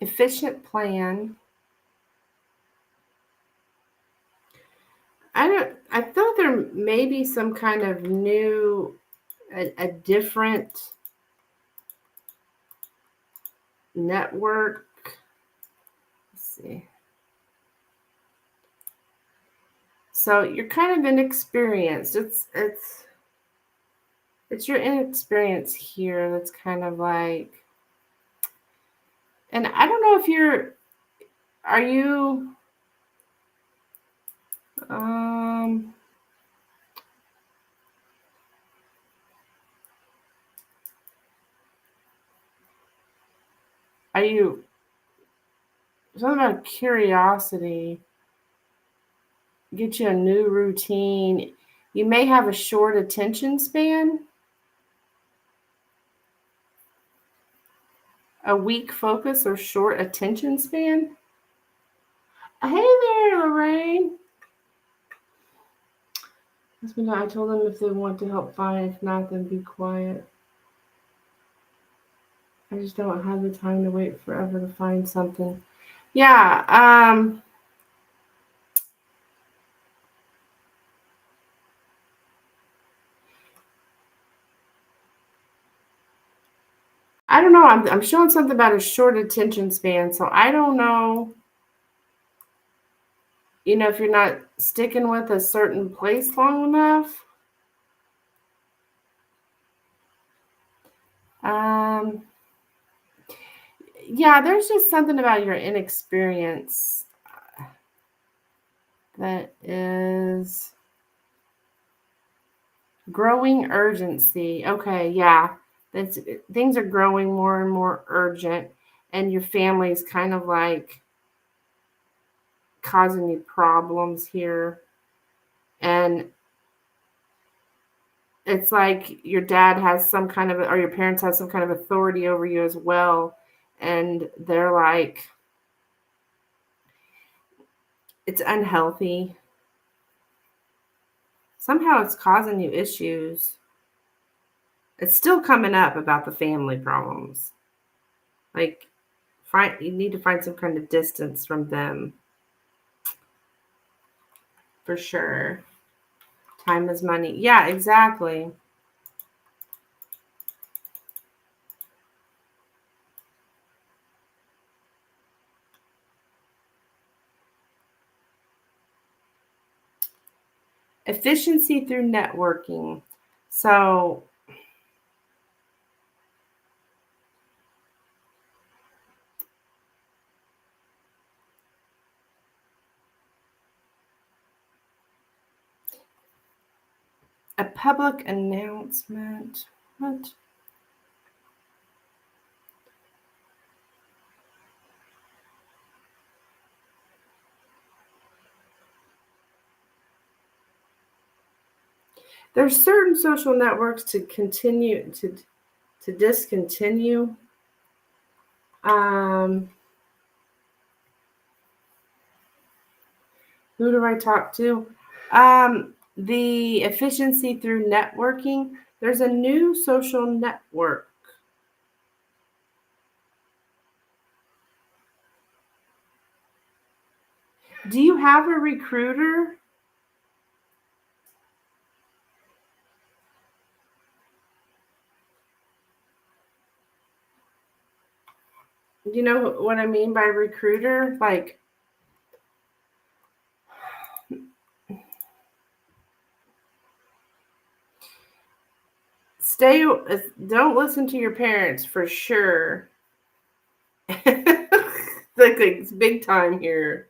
Efficient plan. I thought there may be some kind of new, a different network. Let's see. So you're kind of inexperienced. It's your inexperience here that's kind of like, and I don't know if are you, are you, something about curiosity, get you a new routine. You may have a short attention span, a weak focus or short attention span. Hey there, Lorraine. I told them if they want to help, fine. If not, then be quiet. I just don't have the time to wait forever to find something. Yeah. I don't know. I'm showing something about a short attention span, so I don't know. You know, if you're not sticking with a certain place long enough. Yeah, there's just something about your inexperience that is Growing urgency. Okay, yeah. That's, things are growing more and more urgent, and your family's kind of like causing you problems here. And it's like your dad has some kind of, or your parents have some kind of authority over you as well. And they're like, it's unhealthy. Somehow it's causing you issues. It's still coming up about the family problems. Like, you need to find some kind of distance from them for sure. Time is money. Yeah, exactly. Efficiency through networking. So, a public announcement. What? There's certain social networks to continue to discontinue. Um, who do I talk to? The efficiency through networking. There's a new social network. Do you have a recruiter? You know what I mean by recruiter? Like, don't listen to your parents for sure. like it's big time here.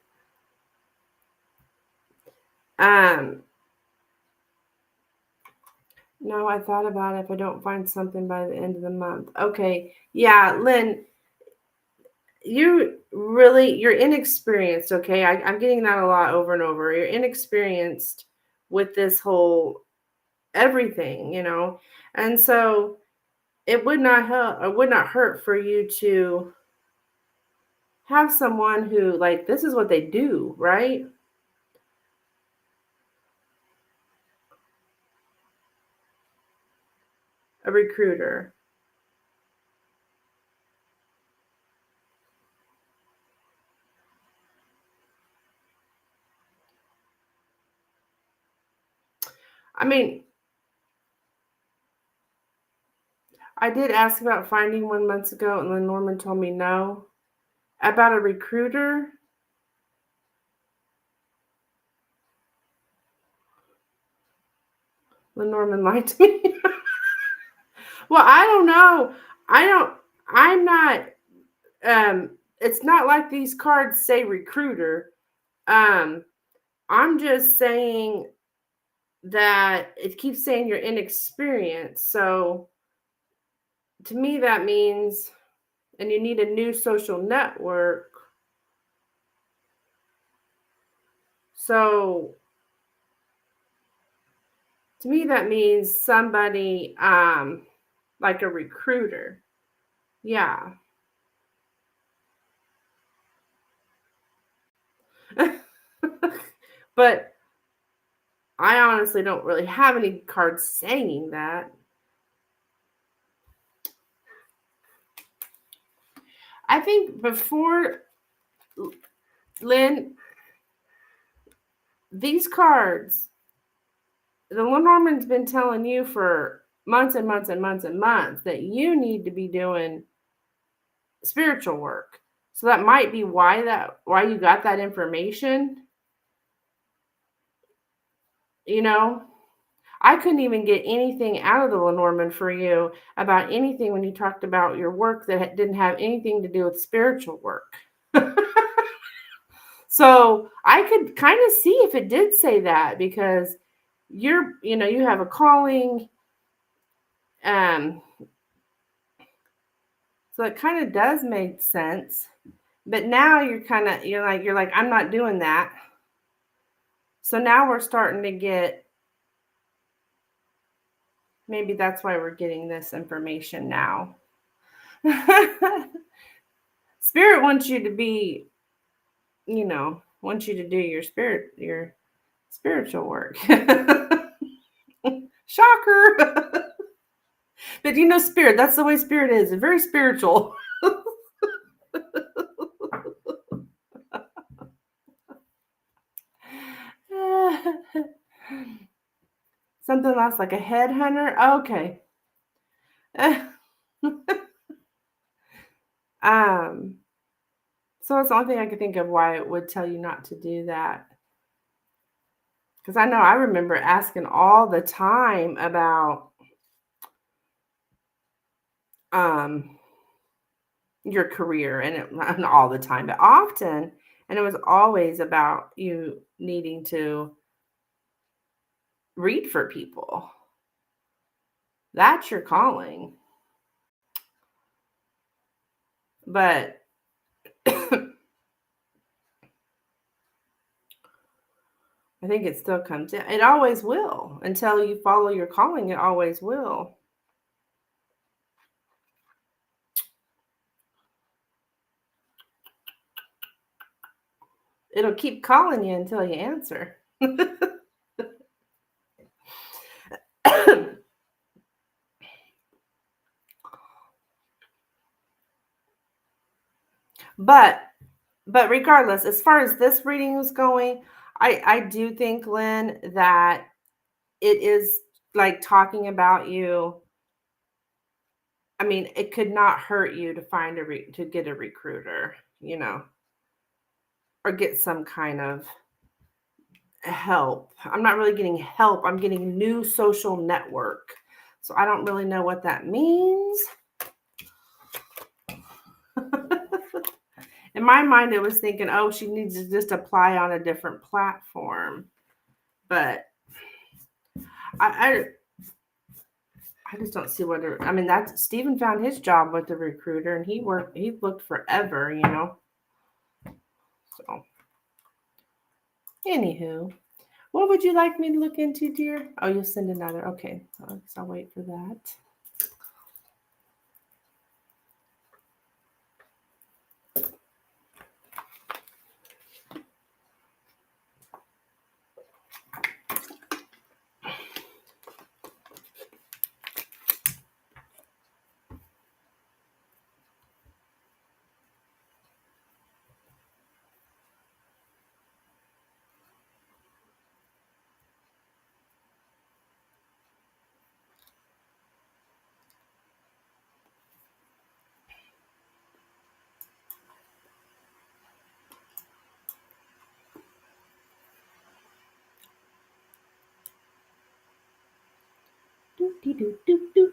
Um, no, I thought about it if I don't find something by the end of the month. Okay. Yeah, Lynn, you're inexperienced, okay? I'm getting that a lot over and over. You're inexperienced with this whole everything, you know? And so it would not help, it would not hurt for you to have someone who, like, this is what they do, right? A recruiter. I mean, I did ask about finding one months ago, and Lenormand told me no. About a recruiter, Lenormand lied to me. Well, I don't know. I'm not, it's not like these cards say recruiter. Um, I'm just saying that it keeps saying you're inexperienced. So to me, that means, and you need a new social network. So to me, that means somebody like a recruiter. Yeah. But I honestly don't really have any cards saying that. I think before, Lynn, these cards, the Lenormand's been telling you for months and months and months and months that you need to be doing spiritual work. So that might be why you got that information. You know, I couldn't even get anything out of the Lenormand for you about anything when you talked about your work that didn't have anything to do with spiritual work. So I could kind of see if it did say that, because you have a calling. So it kind of does make sense. But now you're like, I'm not doing that. So now we're starting to get, maybe that's why we're getting this information now. Spirit wants you to be, wants you to do your spiritual work. Shocker. But spirit, that's the way spirit is. It's very spiritual. Something else like a headhunter. Okay. So it's the only thing I could think of why it would tell you not to do that. Because I remember asking all the time about your career, and not all the time, but often, and it was always about you needing to read for people. That's your calling. But I think it still comes in. It always will. Until you follow your calling, it always will. It'll keep calling you until you answer. But regardless, as far as this reading is going, I do think, Lynn, that it is like talking about you. I mean, it could not hurt you to find to get a recruiter, or get some kind of help. I'm not really getting help. I'm getting new social network. So I don't really know what that means. In my mind, it was thinking, oh, she needs to just apply on a different platform. But I just don't see what I mean, Stephen found his job with the recruiter, and he looked forever, So anywho, what would you like me to look into, dear? Oh, you'll send another. Okay. I'll wait for that. Do.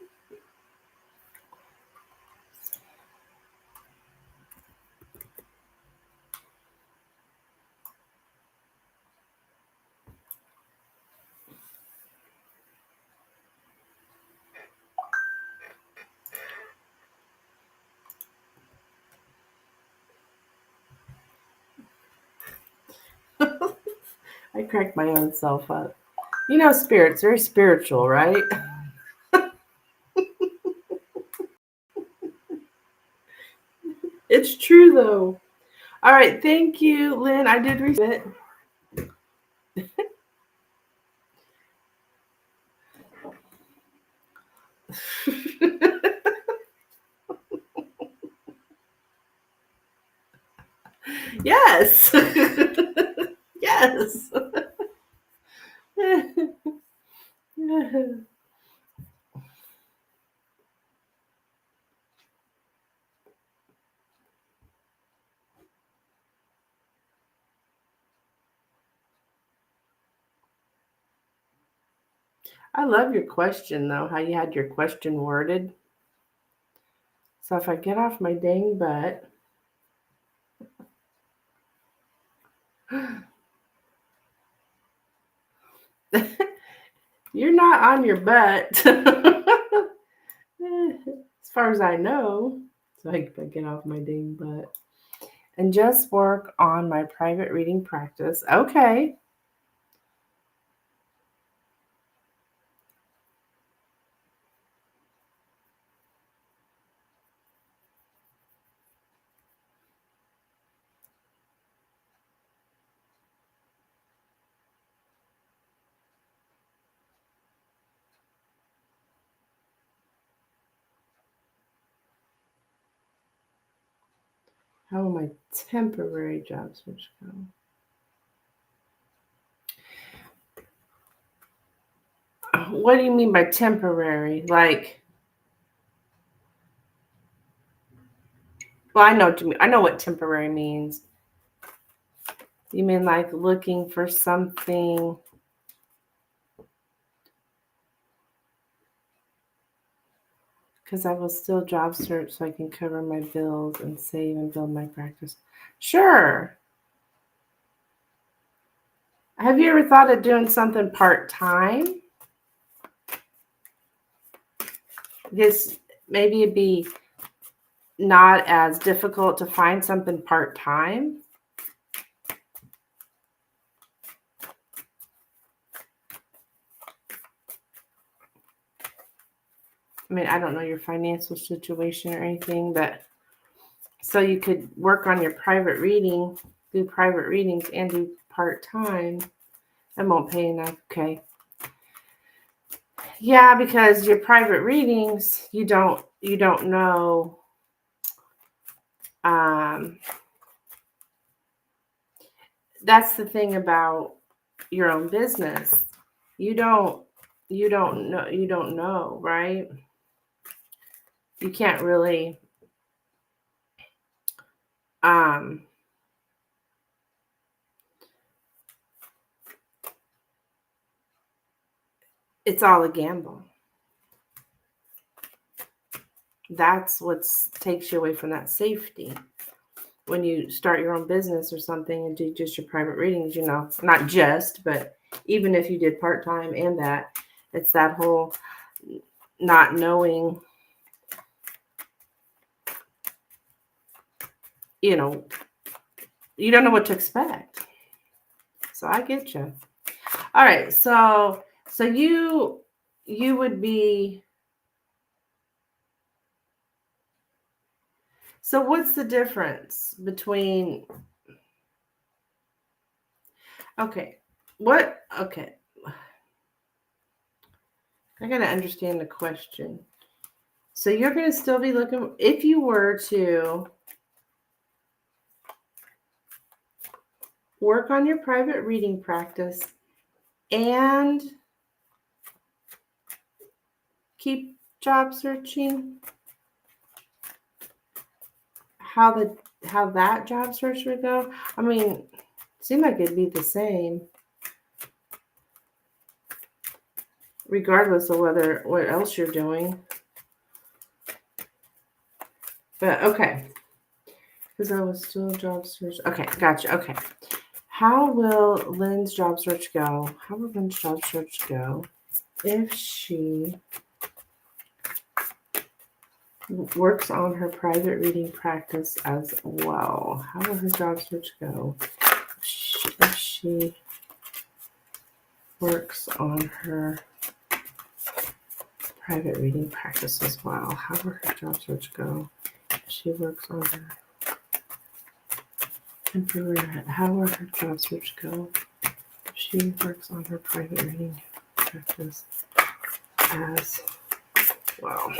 I cracked my own self up. Spirit's very spiritual, right? It's true, though. All right. Thank you, Lynn. I did receive it. Yes. Yes. I love your question, though, how you had your question worded. So if I get off my dang butt. You're not on your butt. As far as I know. So I get off my dang butt. And just work on my private reading practice. Okay. How will my temporary job switch go? What do you mean by temporary? Like, well, I know what you mean. I know what temporary means. You mean like looking for something? Because I will still job search so I can cover my bills and save and build my practice. Sure. Have you ever thought of doing something part-time? Because maybe it'd be not as difficult to find something part-time. I mean, I don't know your financial situation or anything, but so you could work on your private reading, do private readings and do part-time. I won't pay enough. Okay. Yeah, because your private readings, you don't know. That's the thing about your own business. You don't know, right? You can't really it's all a gamble. That's what takes you away from that safety. When you start your own business or something and do just your private readings, not just, but even if you did part-time and that, it's that whole not knowing, you don't know what to expect. So I get you. All right. So you would be, so what's the difference between, okay, I got to understand the question. So you're going to still be looking, if you were to work on your private reading practice and keep job searching, how that job search would go. I mean, it seemed like it'd be the same, regardless of what else you're doing. But okay, because I was still job search. Okay, gotcha. Okay, how will Lynn's job search go? How will Lynn's job search go if she works on her private reading practice as well? How will her job search go if she works on her private reading practice as well? How will her job search go if she works on her temporary? How will her job search go if she works on her private reading practice as well?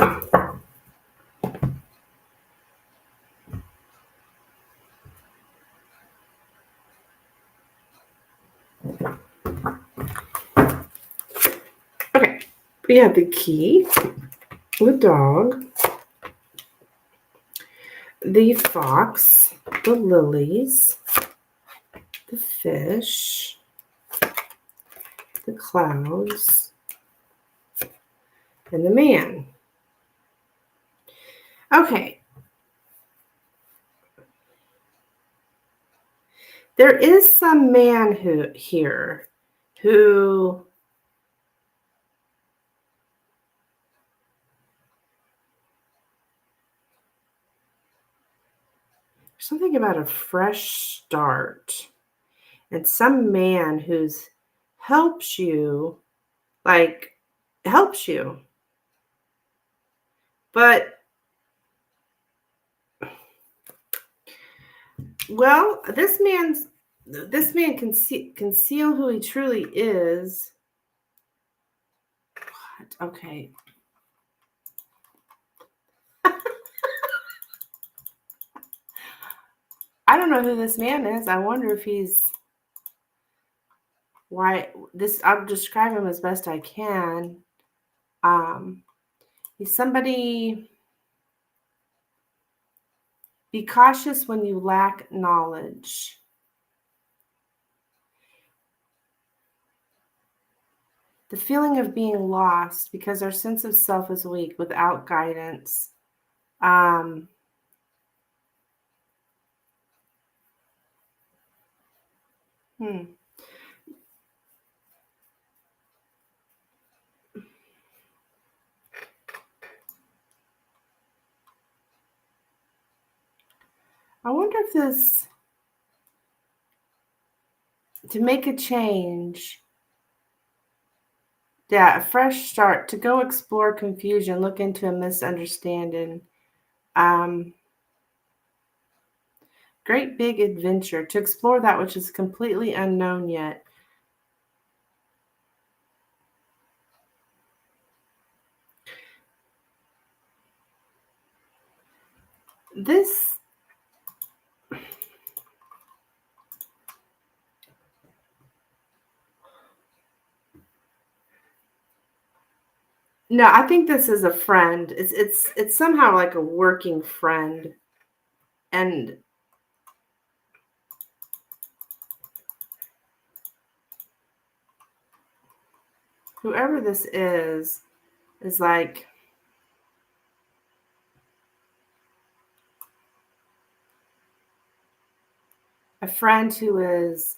Okay, we have the key, the dog, the fox, the lilies, the fish, the clouds, and the man. Okay. There is some man who something about a fresh start and some man who's helps you, like helps you. But well, this man can conceal who he truly is. What? Okay. I don't know who this man is. I wonder if he's why this I'll describe him as best I can. Um he's somebody. Be cautious when you lack knowledge. The feeling of being lost because our sense of self is weak without guidance. Um, hmm. I wonder if this, to make a change, yeah, a fresh start, to go explore confusion, look into a misunderstanding, um, great big adventure, to explore that which is completely unknown yet. This, no, I think this is a friend. It's somehow like a working friend, and whoever this is like a friend who is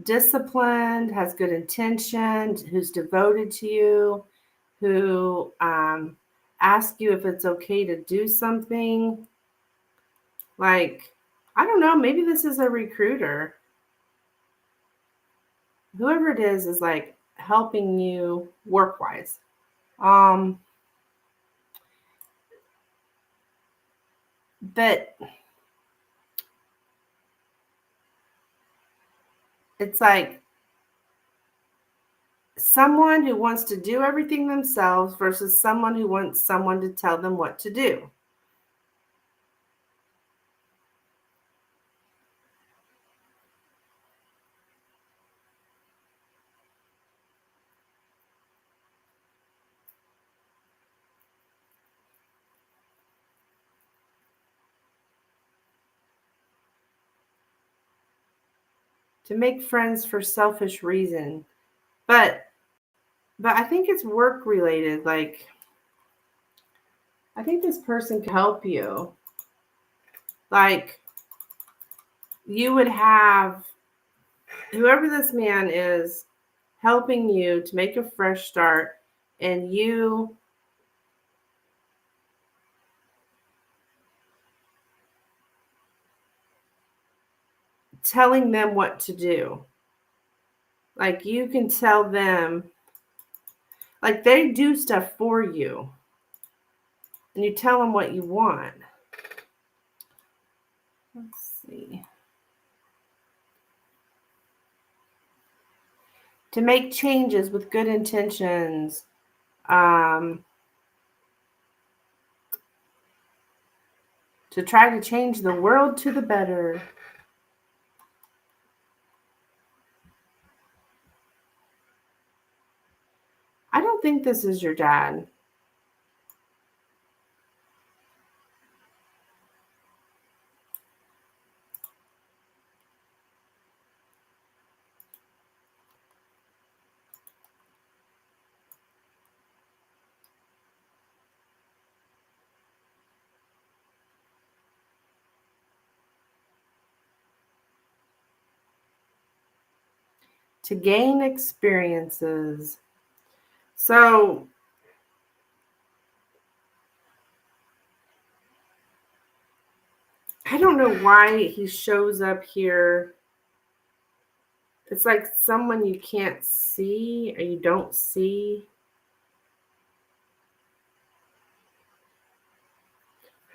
disciplined, has good intention, who's devoted to you, who asks you if it's okay to do something. Like, I don't know, maybe this is a recruiter. Whoever it is like helping you work wise. Um, but it's like someone who wants to do everything themselves versus someone who wants someone to tell them what to do. To make friends for selfish reason. But I think it's work related. Like, I think this person can help you. Like, you would have whoever this man is helping you to make a fresh start, and you telling them what to do. Like, you can tell them, like, they do stuff for you, and you tell them what you want. Let's see. To make changes with good intentions. Um, to try to change the world to the better. I don't think this is your dad. To gain experiences. So I don't know why he shows up here. It's like someone you can't see or you don't see.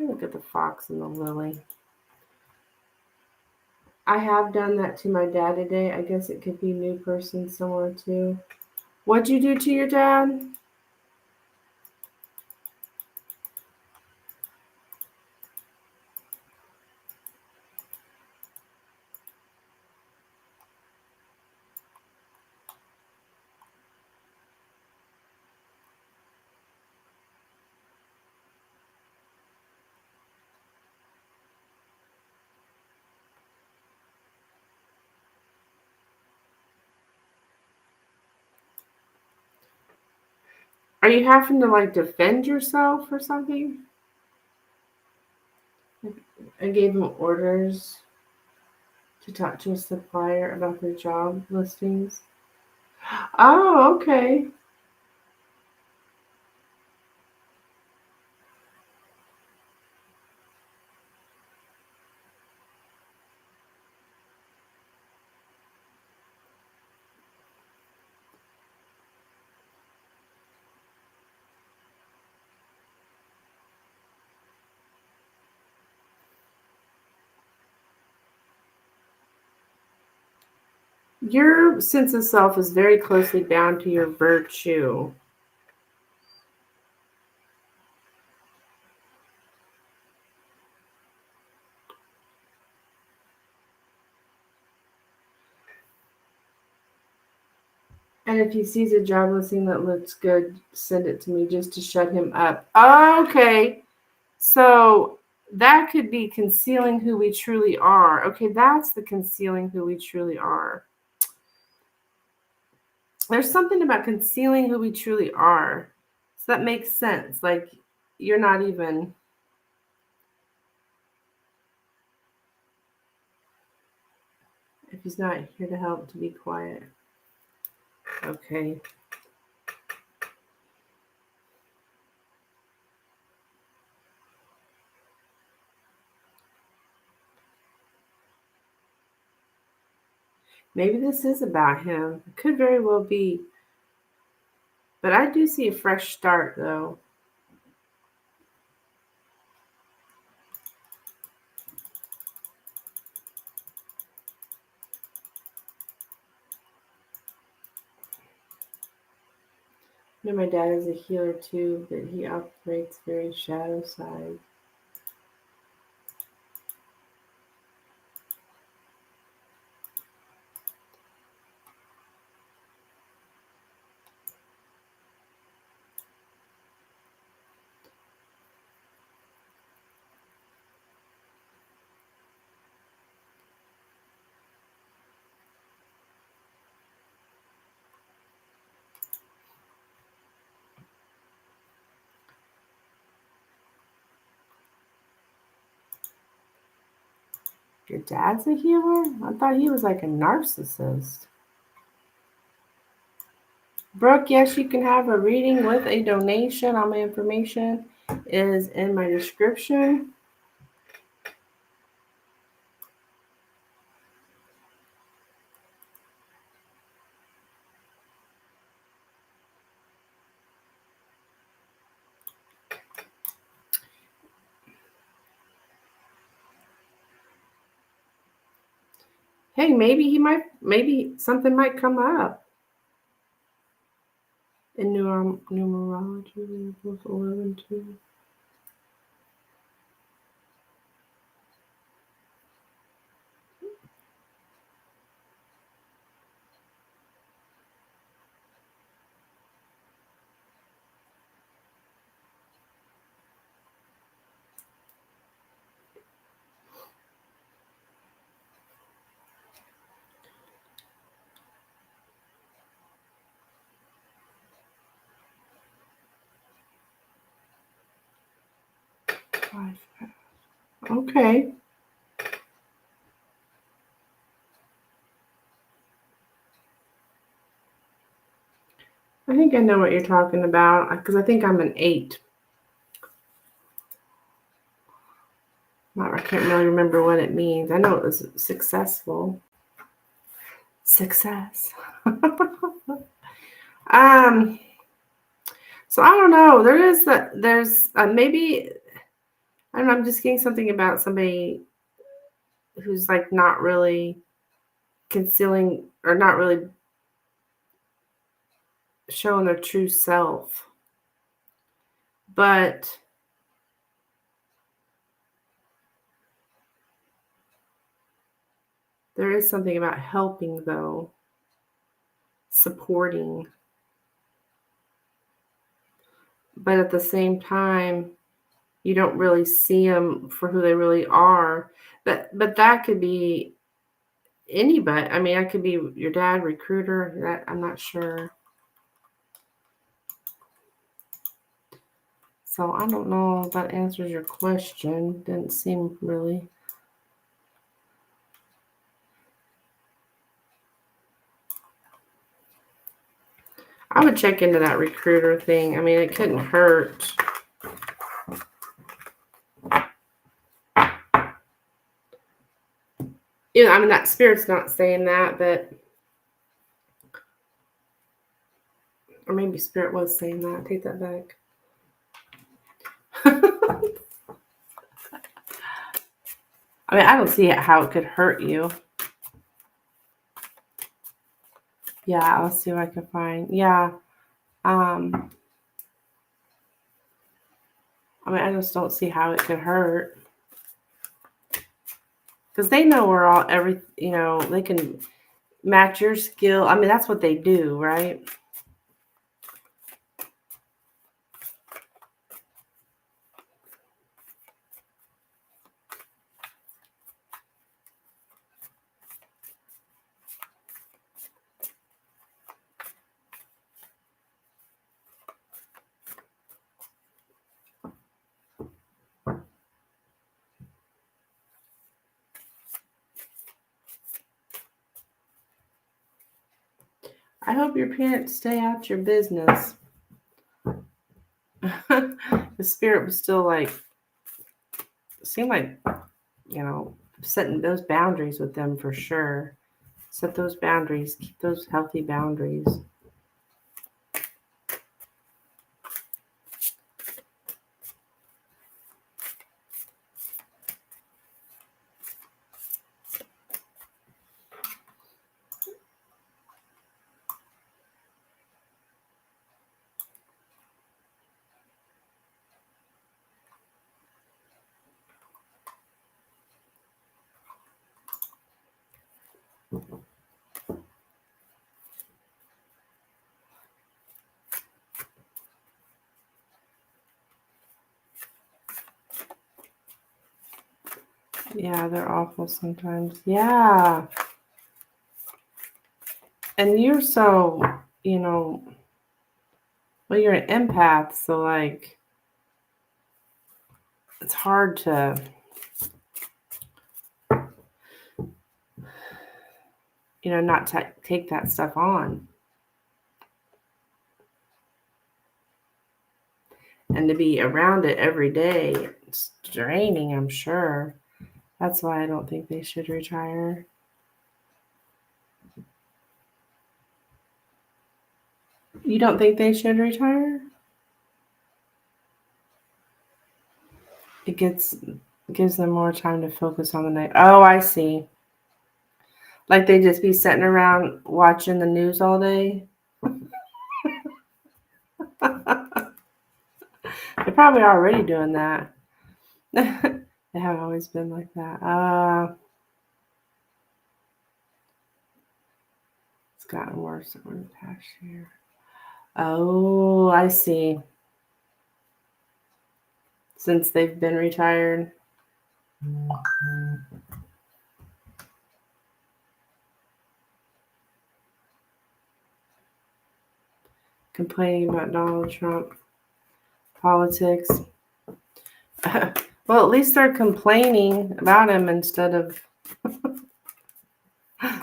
Look at the fox and the lily. I have done that to my dad today. I guess it could be new person similar too. What'd you do to your dad? Are you having to like defend yourself or something? I gave him orders to talk to a supplier about their job listings. Oh, okay. Your sense of self is very closely bound to your virtue. And if he sees a job listing that looks good, send it to me just to shut him up. Okay. So that could be concealing who we truly are. Okay, that's the concealing who we truly are. There's something about concealing who we truly are. So that makes sense. Like you're not even. If he's not here to help, to be quiet. Okay. Maybe this is about him. It could very well be. But I do see a fresh start, though. You know, my dad is a healer too, but he operates very shadow side. Your dad's a healer? I thought he was like a narcissist. Brooke, yes, you can have a reading with a donation. All my information is in my description. Hey, maybe something might come up. In numerology, both 11 too. Okay. I think I know what you're talking about because I think I'm an 8. Not I can't really remember what it means. I know it was successful. Success. So I don't know. There's maybe, I don't know, I'm just getting something about somebody who's like not really concealing or not really showing their true self. But there is something about helping, though, supporting. But at the same time, you don't really see them for who they really are. But that could be anybody. I mean, I could be your dad, recruiter. That I'm not sure. So I don't know if that answers your question. Didn't seem really. I would check into that recruiter thing. I mean, it couldn't hurt. Yeah, I mean, that spirit's not saying that, but or maybe spirit was saying that. Take that back. I mean, I don't see how it could hurt you. Yeah, I'll see what I can find. Yeah. I mean, I just don't see how it could hurt. Because they know we're all they can match your skill. I mean, that's what they do, right? I hope your parents stay out your business. The spirit was still like, seemed like, setting those boundaries with them for sure. Set those boundaries, keep those healthy boundaries. Yeah, they're awful sometimes. Yeah. And you're so, well, you're an empath, so like it's hard to not take that stuff on. And to be around it every day, it's draining, I'm sure. That's why I don't think they should retire. You don't think they should retire? It gives them more time to focus on the night. Oh, I see. Like they just be sitting around watching the news all day. They're probably already doing that. They haven't always been like that. It's gotten worse over the past year. Oh, I see. Since they've been retired. Complaining about Donald Trump. Politics. Well, at least they're complaining about him instead of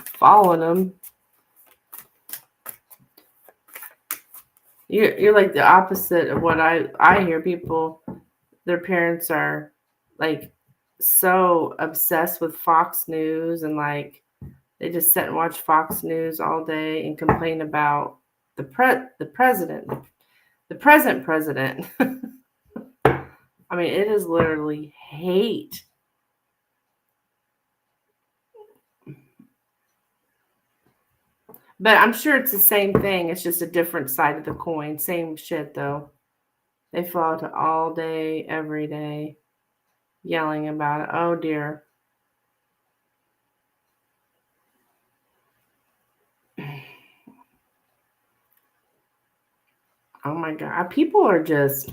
following him. You're like the opposite of what I hear people, their parents are like so obsessed with Fox News, and like they just sit and watch Fox News all day and complain about the president, the present president. I mean, it is literally hate. But I'm sure it's the same thing. It's just a different side of the coin. Same shit, though. They fall to all day, every day, yelling about it. Oh, dear. Oh, my God. People are just,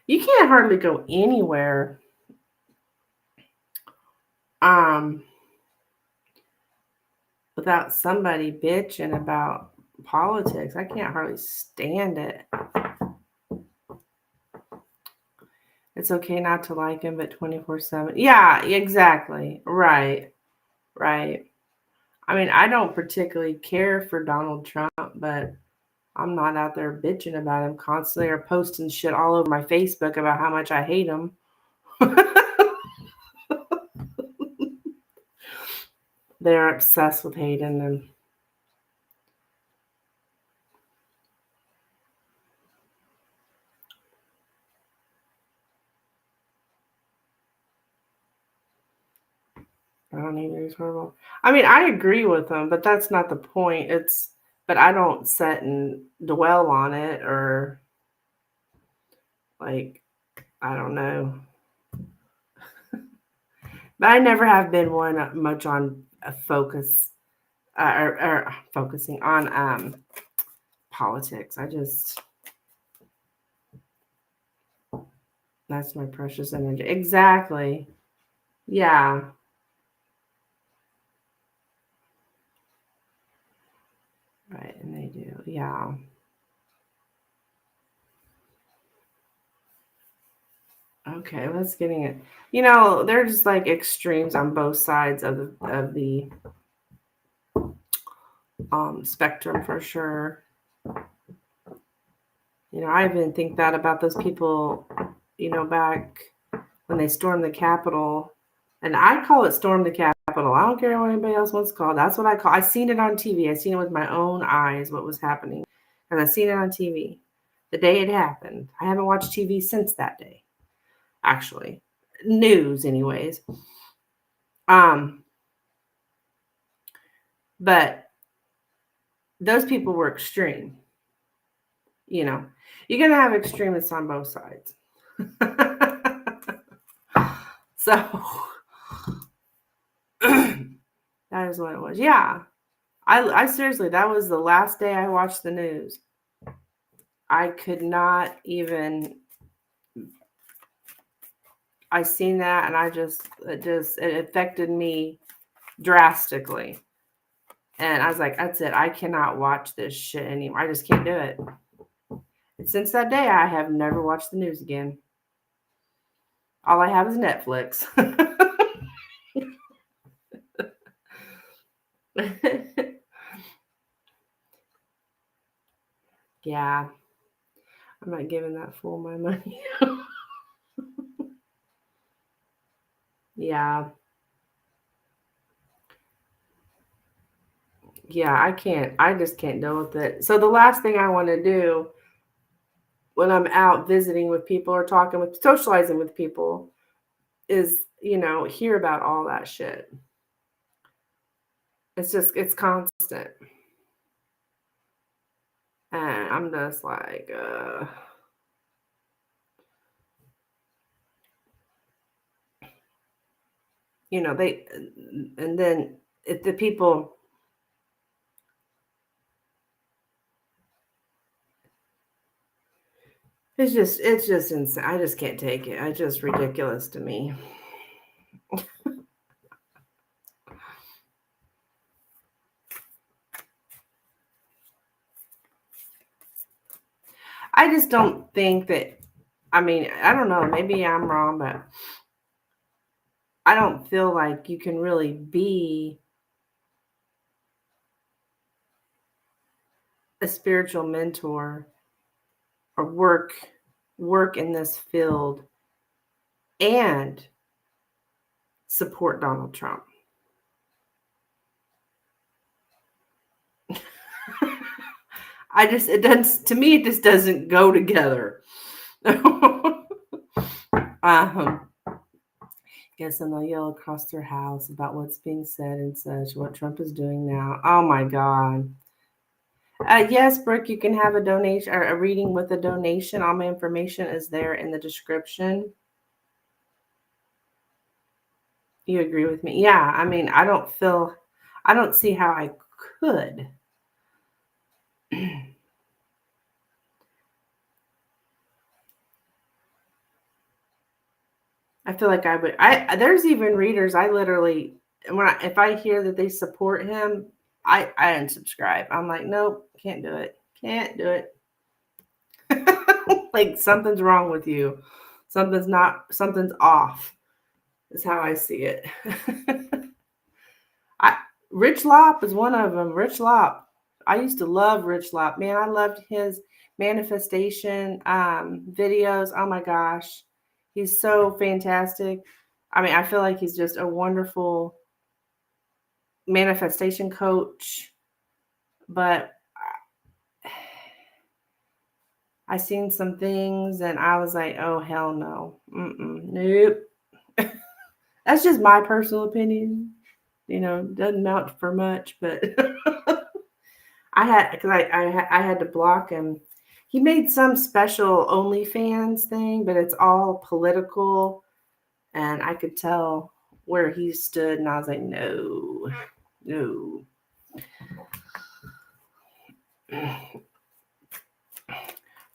you can't hardly go anywhere without somebody bitching about politics. I can't hardly stand it. It's okay not to like him, but 24/7. Yeah, exactly. Right. Right. I mean, I don't particularly care for Donald Trump, but I'm not out there bitching about him constantly or posting shit all over my Facebook about how much I hate him. They're obsessed with hating him. I don't either. He's horrible. I mean, I agree with him, but that's not the point. But I don't sit and dwell on it or like, I don't know. But I never have been one much on a focus or focusing on politics. That's my precious energy. Exactly. Yeah. Right. And they do. Yeah. Okay. Let's getting it. There's like extremes on both sides of the spectrum for sure. I even think that about those people, back when they stormed the Capitol. And I call it storm the Capitol. I don't care what anybody else wants to call it. That's what I call. I seen it on TV. I seen it with my own eyes what was happening, and I seen it on TV the day it happened. I haven't watched TV since that day, actually, news, anyways. But those people were extreme. You're gonna have extremists on both sides. So that is what it was. Yeah. I seriously, that was the last day I watched the news. I could not even, I seen that and it affected me drastically. And I was like, that's it. I cannot watch this shit anymore. I just can't do it. And since that day, I have never watched the news again. All I have is Netflix. Yeah. I'm not giving that fool my money. Yeah. Yeah, I just can't deal with it. So the last thing I want to do when I'm out visiting with people or socializing with people is, hear about all that shit. It's constant. And I'm just like, and then if the people, it's just insane. I just can't take it. It's just ridiculous to me. I just don't think that, I mean, I don't know, maybe I'm wrong, but I don't feel like you can really be a spiritual mentor or work in this field and support Donald Trump. It doesn't, to me, it just doesn't go together. Yes, and they'll yell across their house about what's being said and such, what Trump is doing now. Oh my God. Yes, Brooke, you can have a donation or a reading with a donation. All my information is there in the description. You agree with me? Yeah, I mean, I don't see how I could. I feel like I would. There's even readers I literally if I hear that they support him, I unsubscribe. I'm like, nope, can't do it. Can't do it. Like something's wrong with you. Something's off. Is how I see it. Rich Lop is one of them. Rich Lop. I used to love Rich Lop. Man, I loved his manifestation videos. Oh my gosh. He's so fantastic. I mean, I feel like he's just a wonderful manifestation coach. But I seen some things and I was like, oh, hell no. Nope. That's just my personal opinion. You know, doesn't amount for much, but I had to block him. He made some special OnlyFans thing, but it's all political, and I could tell where he stood, and I was like, no.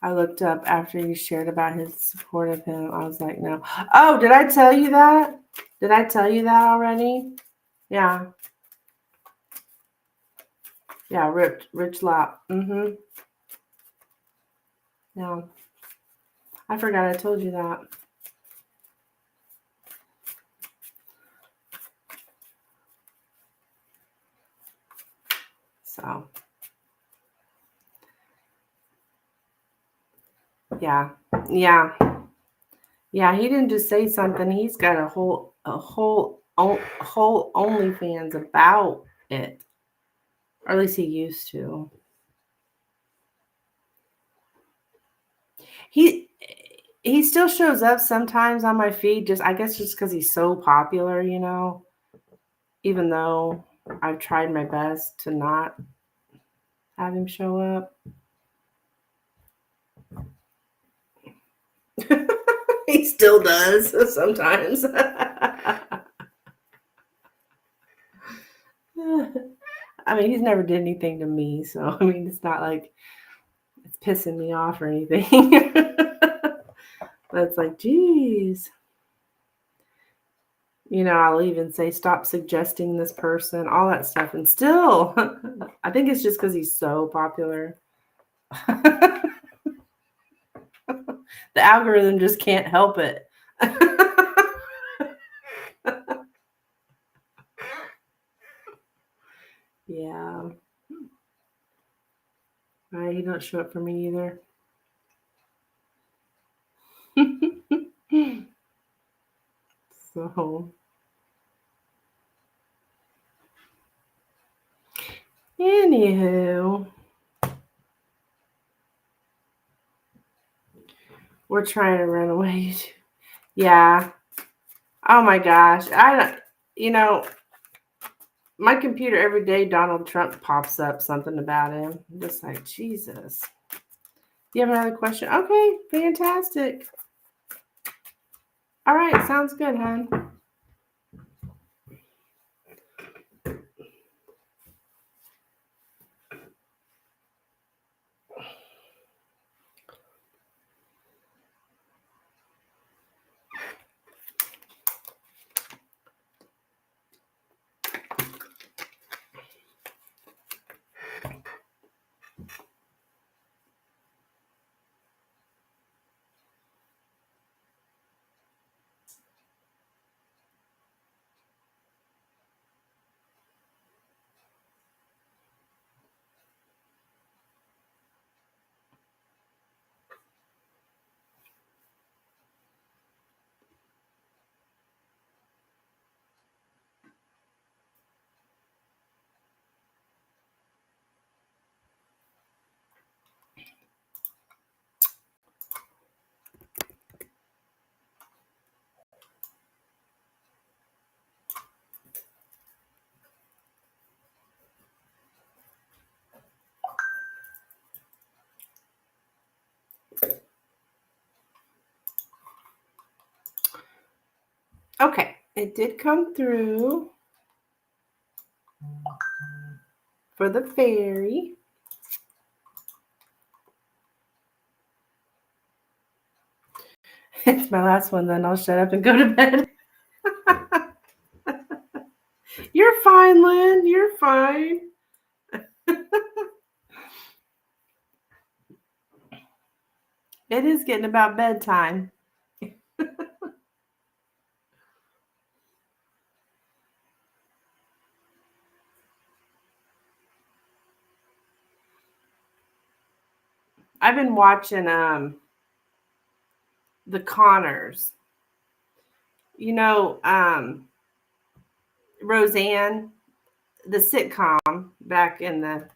I looked up after you shared about his support of him. I was like, no. Oh, did I tell you that? Did I tell you that already? Yeah. Yeah, Rich Lop. Yeah. I forgot I told you that. So. Yeah. Yeah, he didn't just say something. He's got a whole OnlyFans about it. Or at least he used to. He still shows up sometimes on my feed, I guess just because he's so popular, you know. Even though I've tried my best to not have him show up. He still does sometimes. I mean, he's never did anything to me, so I mean, it's not like it's pissing me off or anything. But it's like, geez. You know, I'll even say, stop suggesting this person, all that stuff. And still, I think it's just because he's so popular. The algorithm just can't help it. Yeah. Right, he don't show up for me either. So, anywho, we're trying to run away. Yeah. Oh my gosh. You know, my computer every day, Donald Trump pops up something about him. I'm just like, Jesus. You have another question? Okay, fantastic. All right, sounds good, hon. Okay, it did come through for the fairy. It's my last one, then I'll shut up and go to bed. You're fine, Lynn. You're fine. It is getting about bedtime. I've been watching the Connors. You know, Roseanne, the sitcom back in the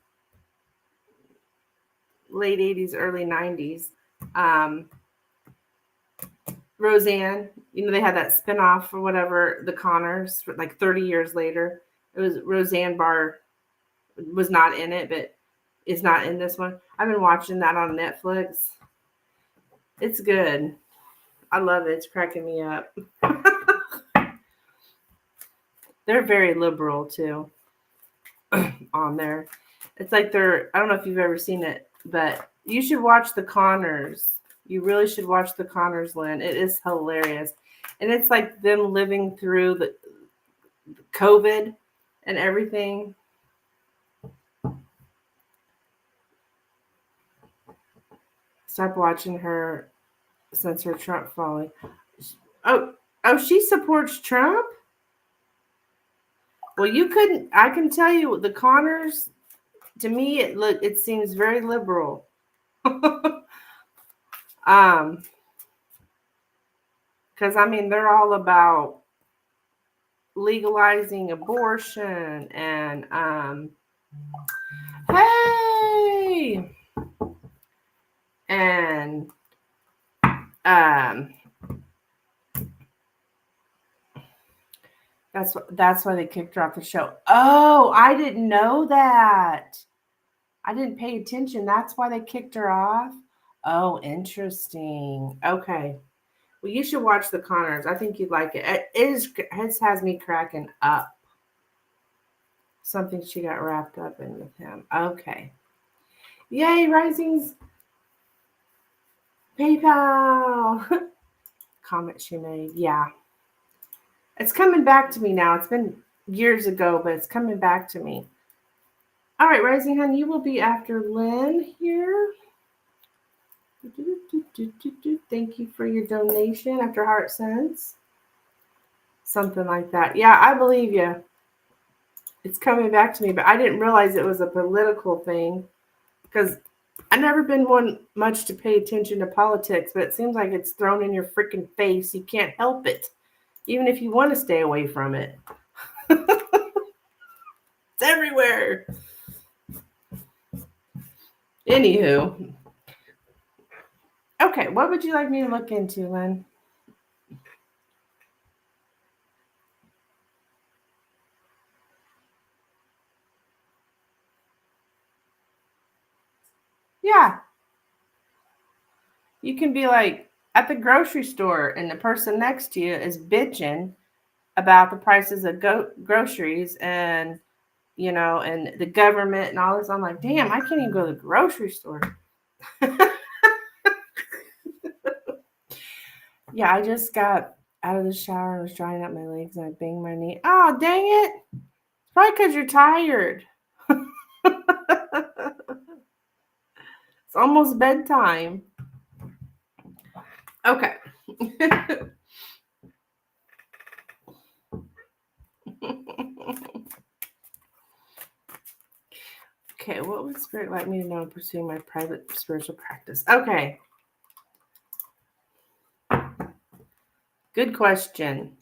late 80s, early 90s. Roseanne, you know, they had that spinoff or whatever, the Connors, like 30 years later. It was Roseanne Barr was not in it, but is not in this one. I've been watching that on Netflix. It's good. I love it. It's cracking me up. They're very liberal too on there. It's like I don't know if you've ever seen it, but you should watch the Connors. You really should watch the Connors, Lynn. It is hilarious. And it's like them living through the COVID and everything. Stop watching her since her Trump falling. Oh, she supports Trump? Well, you couldn't. I can tell you, the Connors. To me, it seems very liberal. Because I mean, they're all about legalizing abortion and hey, and that's why they kicked her off the show. Oh, I didn't know that. I didn't pay attention. That's why they kicked her off. Oh, interesting. Okay. Well, you should watch the Connors. I think you'd like it. It has me cracking up. Something she got wrapped up in with him. Okay. Yay, Rising's PayPal. Comment she made. Yeah. It's coming back to me now. It's been years ago, but it's coming back to me. All right, Rising Hun, you will be after Lynn here. Thank you for your donation after Heart Sense. Something like that. Yeah, I believe you. It's coming back to me, but I didn't realize it was a political thing because I've never been one much to pay attention to politics, but it seems like it's thrown in your freaking face. You can't help it, even if you want to stay away from it. It's everywhere. Anywho. Okay, what would you like me to look into, Lynn? Yeah. You can be like at the grocery store and the person next to you is bitching about the prices of groceries and, you know, and the government and all this. I'm like, damn, I can't even go to the grocery store. Yeah, I just got out of the shower and was drying up my legs and I banged my knee. Oh, dang it. It's probably because you're tired. It's almost bedtime. Okay. Okay, what would Spirit like me to know in pursuing my private spiritual practice? Okay. Good question.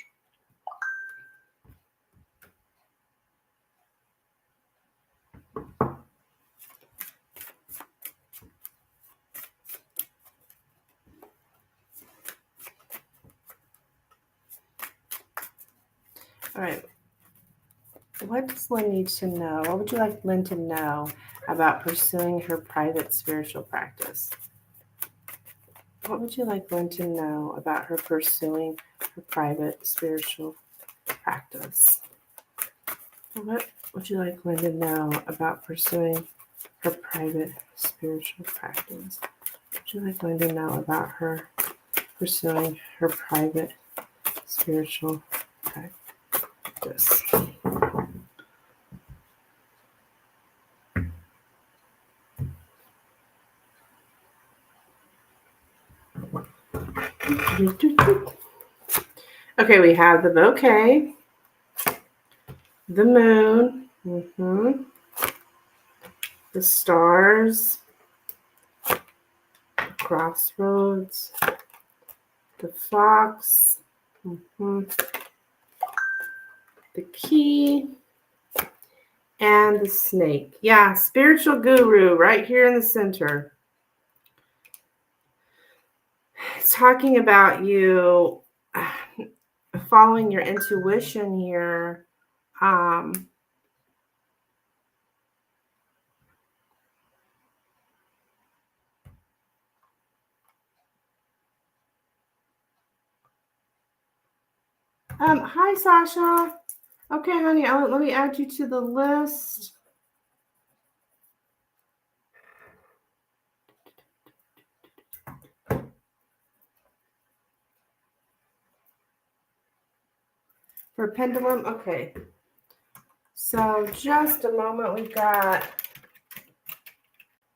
All right. What does Lynn need to know? What would you like Lynn to know about pursuing her private spiritual practice? What would you like Lynn to know about her pursuing her private spiritual practice? What would you like Lynn to know about pursuing her private spiritual practice? What would you like Lynn to know about her pursuing her private spiritual practice? Okay, we have the bouquet, the moon, the stars, the crossroads, the fox, the key, and the snake. Yeah, spiritual guru right here in the center. It's talking about you following your intuition here. Hi, Sasha. Okay, honey, let me add you to the list. For Pendulum, okay. So just a moment, we've got,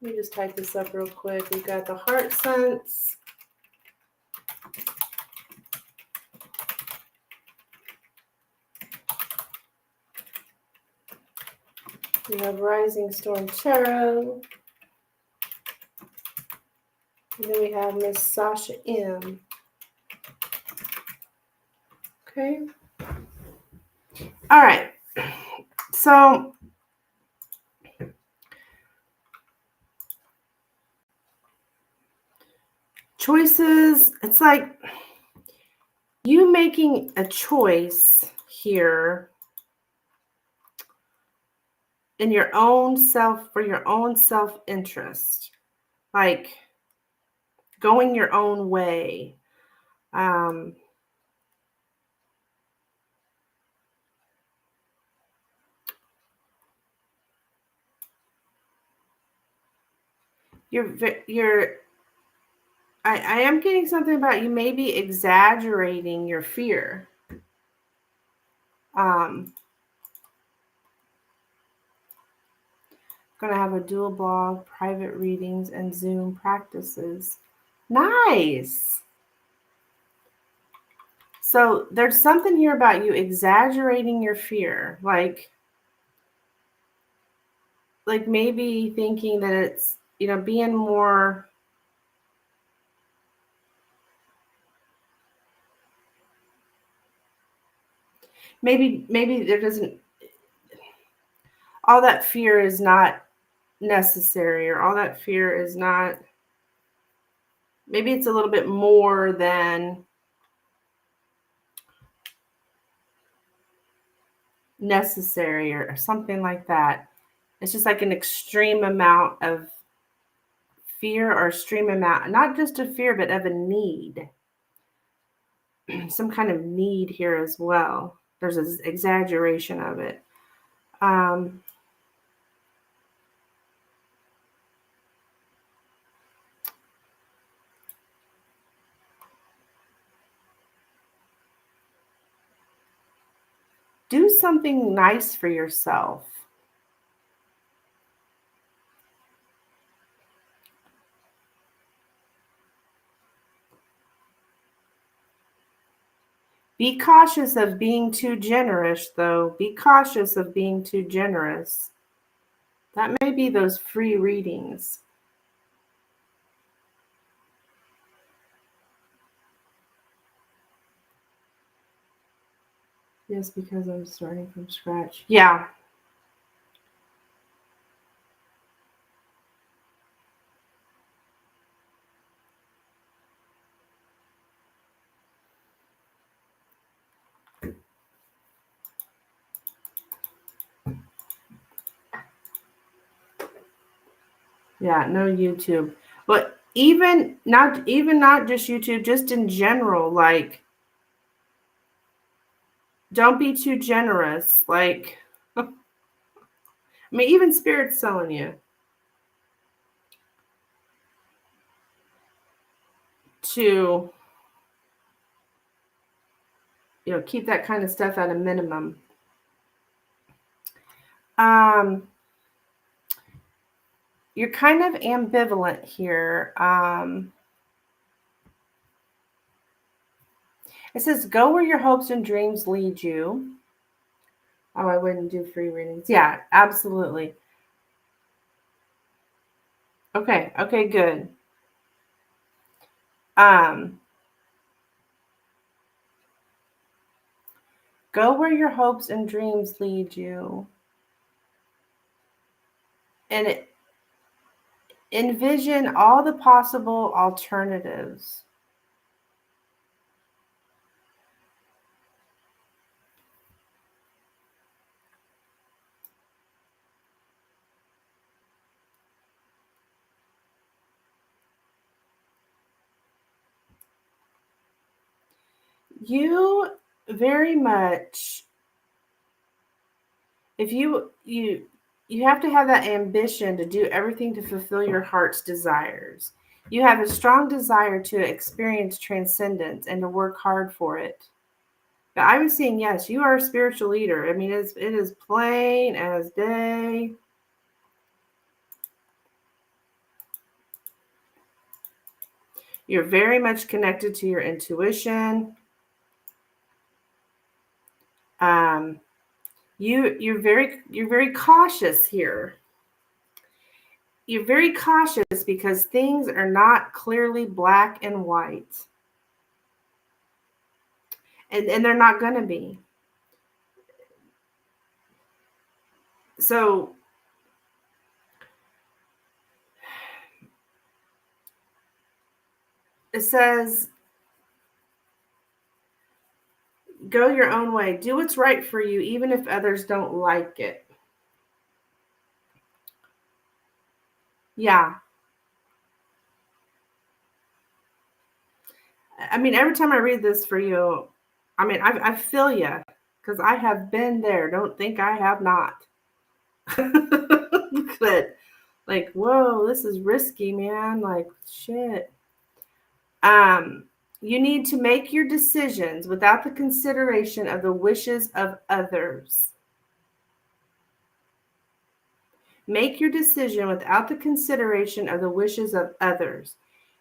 let me just type this up real quick. We've got the heart sense. We have Rising Storm Tarot. And then we have Miss Sasha M. Okay. All right. So choices, it's like you making a choice here in your own self, for your own self-interest, like going your own way. I am getting something about you maybe exaggerating your fear. Going to have a dual blog, private readings, and Zoom practices. Nice. So there's something here about you exaggerating your fear, like maybe thinking that it's, being more, maybe there doesn't, all that fear is not necessary, or all that fear is not, maybe it's a little bit more than necessary, or something like that. It's just like an extreme amount of fear, or extreme amount, not just of fear, but of a need. Some kind of need here as well. There's an exaggeration of it. Do something nice for yourself. Be cautious of being too generous, though. Be cautious of being too generous. That may be those free readings. Yes, because I'm starting from scratch. Yeah. Yeah, no YouTube. But Even not just YouTube, just in general, like don't be too generous. Like I mean, even Spirit's telling you to, keep that kind of stuff at a minimum. You're kind of ambivalent here. It says, go where your hopes and dreams lead you. Oh, I wouldn't do free readings. Yeah, absolutely. Okay, good. Go where your hopes and dreams lead you. And envision all the possible alternatives. You very much, if you have to have that ambition to do everything to fulfill your heart's desires. You have a strong desire to experience transcendence and to work hard for it. But I was saying, yes, you are a spiritual leader. I mean, it is plain as day. You're very much connected to your intuition. You're very cautious here. You're very cautious because things are not clearly black and white. And they're not going to be. So it says, go your own way. Do what's right for you, even if others don't like it. Yeah. I mean, every time I read this for you, I mean, I feel you because I have been there. Don't think I have not. But like, whoa, this is risky, man. Like, shit. You need to make your decisions without the consideration of the wishes of others. Make your decision without the consideration of the wishes of others.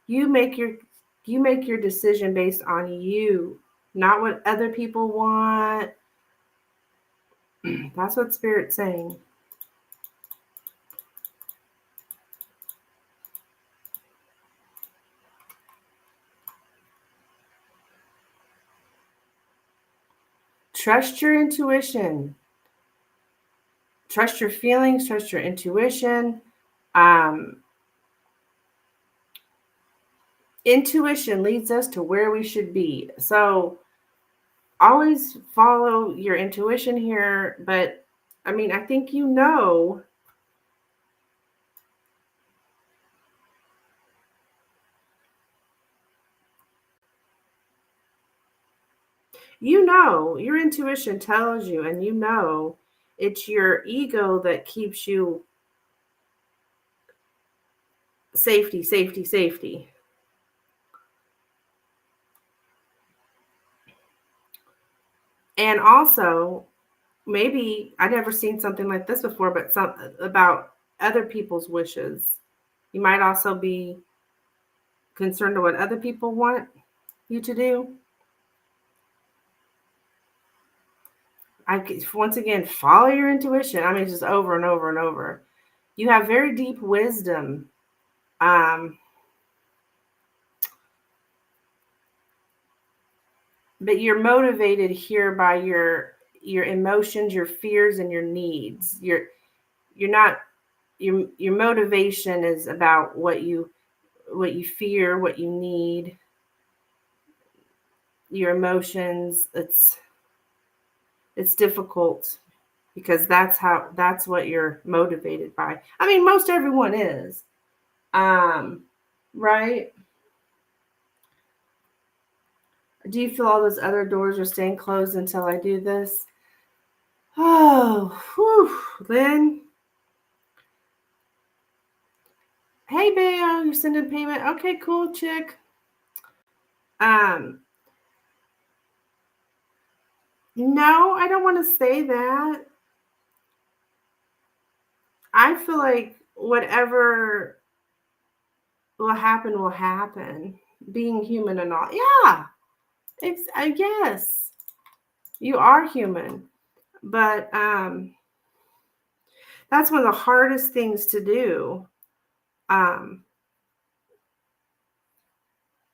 You make your decision based on you, not what other people want. That's what Spirit's saying. Trust your intuition. Trust your feelings, trust your intuition. Intuition leads us to where we should be. So always follow your intuition here. But I mean, I think you know your intuition tells you, and it's your ego that keeps you safety. And also, maybe I'd never seen something like this before, but some about other people's wishes. You might also be concerned with what other people want you to do. Once again, follow your intuition. I mean, just over and over and over. You have very deep wisdom. But you're motivated here by your emotions, your fears, and your needs. Your motivation is about what you fear, what you need, your emotions. It's difficult because that's what you're motivated by. I mean, most everyone is. right? Do you feel all those other doors are staying closed until I do this? Oh, whew, Lynn. Hey, Bayo, you're sending payment. Okay, cool, chick. No, I don't want to say that. I feel like whatever will happen will happen. Being human and all. Yeah, I guess you are human, but that's one of the hardest things to do.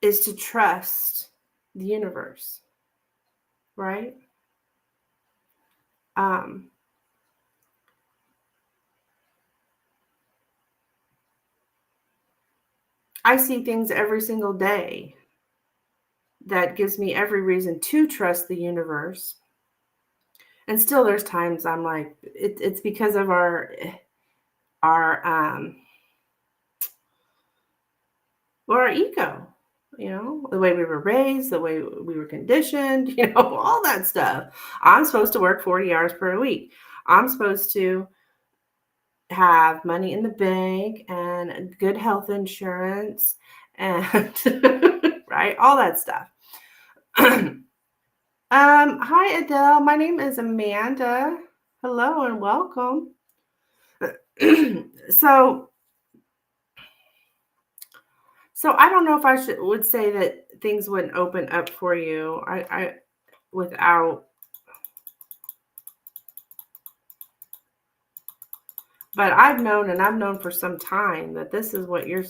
Is to trust the universe, right? I see things every single day that gives me every reason to trust the universe. And still there's times I'm like, it's because of our ego, the way we were raised, the way we were conditioned, all that stuff. I'm supposed to work 40 hours per week. I'm supposed to have money in the bank and good health insurance and right, all that stuff. Hi Adele, my name is Amanda. Hello and welcome. So I don't know if I would say that things wouldn't open up for you. I without, but I've known for some time that this is what your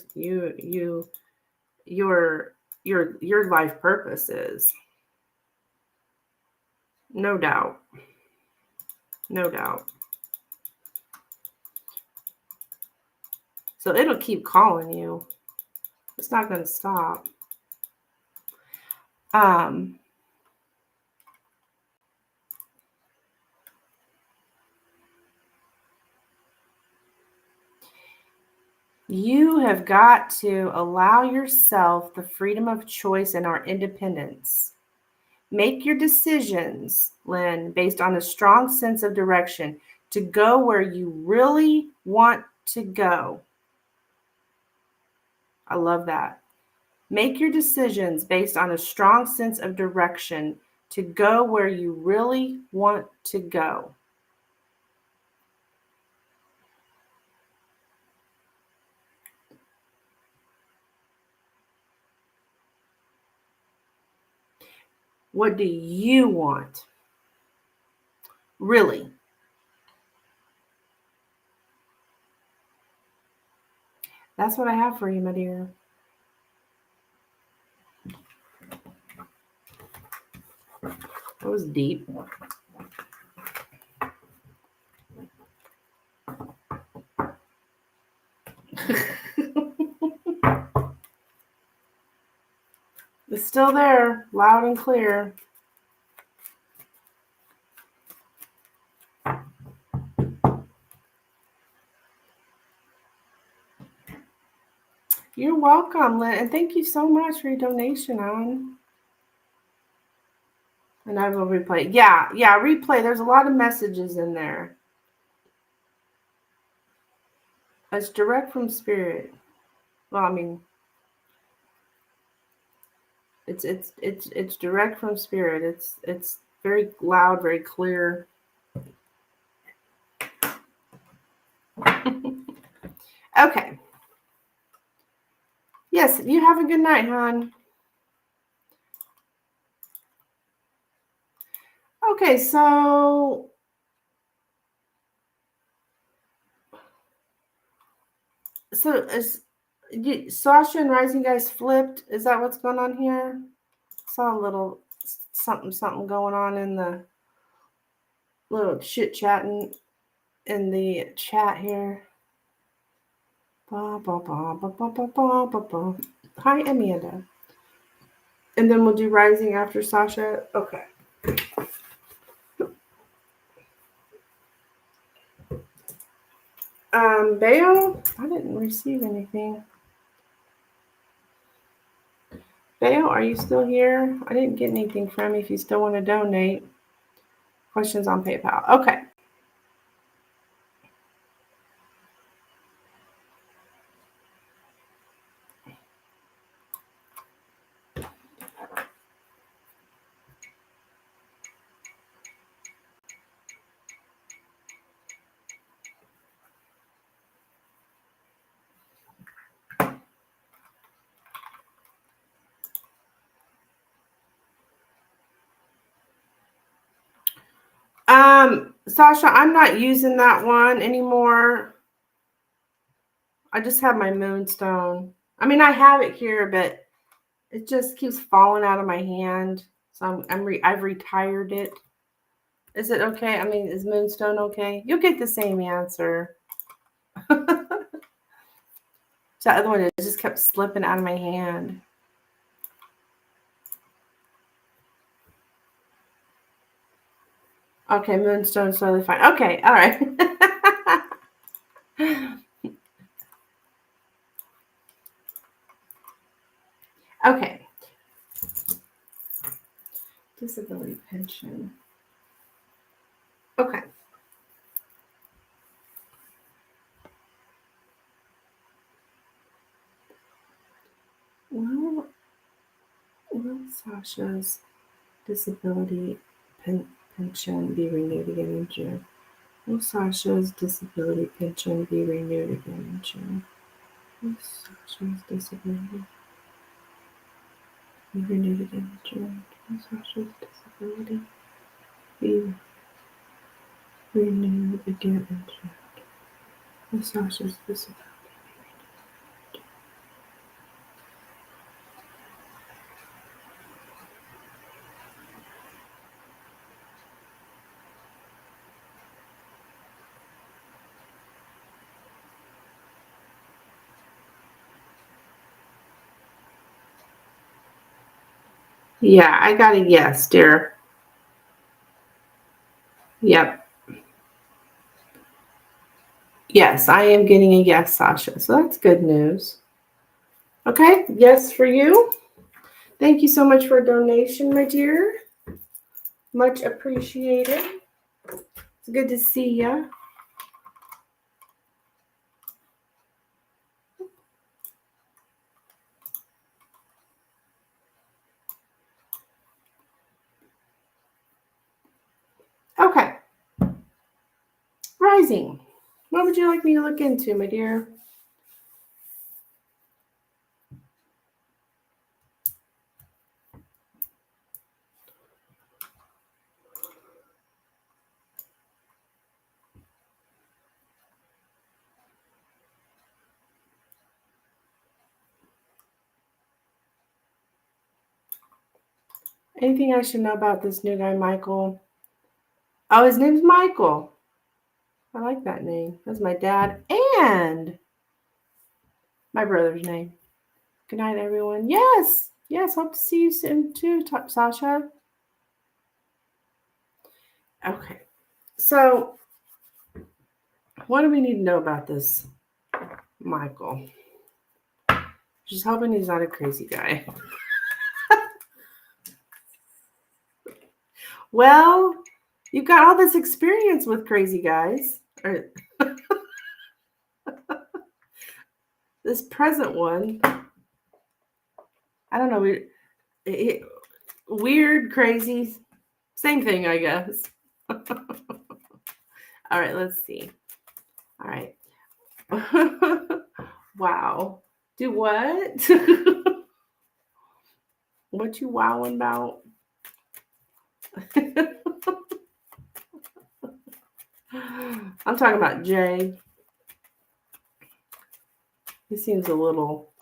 life purpose is. No doubt. No doubt. So it'll keep calling you. It's not going to stop. You have got to allow yourself the freedom of choice and our independence. Make your decisions, Lynn, based on a strong sense of direction to go where you really want to go. I love that. Make your decisions based on a strong sense of direction to go where you really want to go. What do you want? Really? That's what I have for you, my dear. That was deep. It's still there, loud and clear. You're welcome, Lynn, and thank you so much for your donation, on. And I will replay. Yeah, replay. There's a lot of messages in there. It's direct from spirit. Well, I mean, it's direct from spirit. It's very loud, very clear. Okay. Yes, you have a good night, hon. Okay, so is Sasha and Rising guys flipped? Is that what's going on here? Saw a little something going on in the little chit chatting in the chat here. Ba, ba, ba, ba, ba, ba, ba, ba, ba. Hi, Amanda. And then we'll do Rising after Sasha. Okay. Bayo, I didn't receive anything. Vale, are you still here? I didn't get anything from you if you still want to donate. Questions on PayPal. Okay. Sasha, I'm not using that one anymore. I just have my moonstone. I mean, I have it here, but it just keeps falling out of my hand. So I've retired it. Is it okay? I mean, is moonstone okay? You'll get the same answer. So the other one, it just kept slipping out of my hand. Okay, moonstone's totally fine. Okay, all right. Okay. Disability pension. Okay. Will Sasha's disability pension be renewed again in June? Will Sasha's disability pension be renewed again in June? Will Sasha's disability be renewed again in June? Will Sasha's disability be renewed again in June? Will Sasha's disability? Yeah, I got a yes, dear. Yep. Yes, I am getting a yes, Sasha. So that's good news. Okay, yes for you. Thank you so much for a donation, my dear. Much appreciated. It's good to see you. Okay. Rising. What would you like me to look into, my dear? Anything I should know about this new guy, Michael? Oh, his name's Michael. I like that name. That's my dad and my brother's name. Good night, everyone. Yes. Yes, hope to see you soon too, Sasha. Okay. So, what do we need to know about this Michael? Just hoping he's not a crazy guy. Well, you've got all this experience with crazy guys. Or this present one, I don't know. Weird, crazy, same thing, I guess. All right, let's see. All right. Wow. Do what? What you wowing about? I'm talking about Jay. He seems a little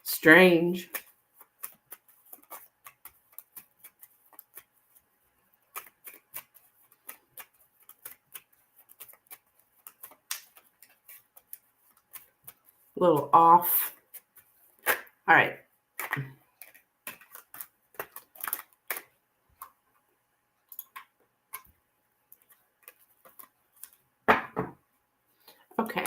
strange. A little off. All right. Okay.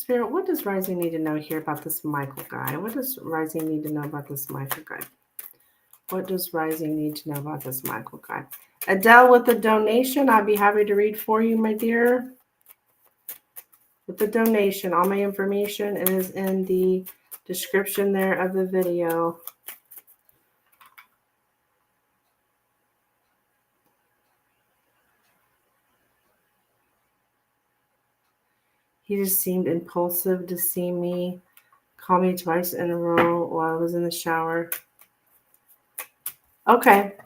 Spirit, what does Rising need to know here about this Michael guy? What does Rising need to know about this Michael guy? What does Rising need to know about this Michael guy? Adele with the donation. I'd be happy to read for you, my dear. With the donation, all my information is in the description there of the video. He just seemed impulsive to see me. Call me twice in a row while I was in the shower. Okay.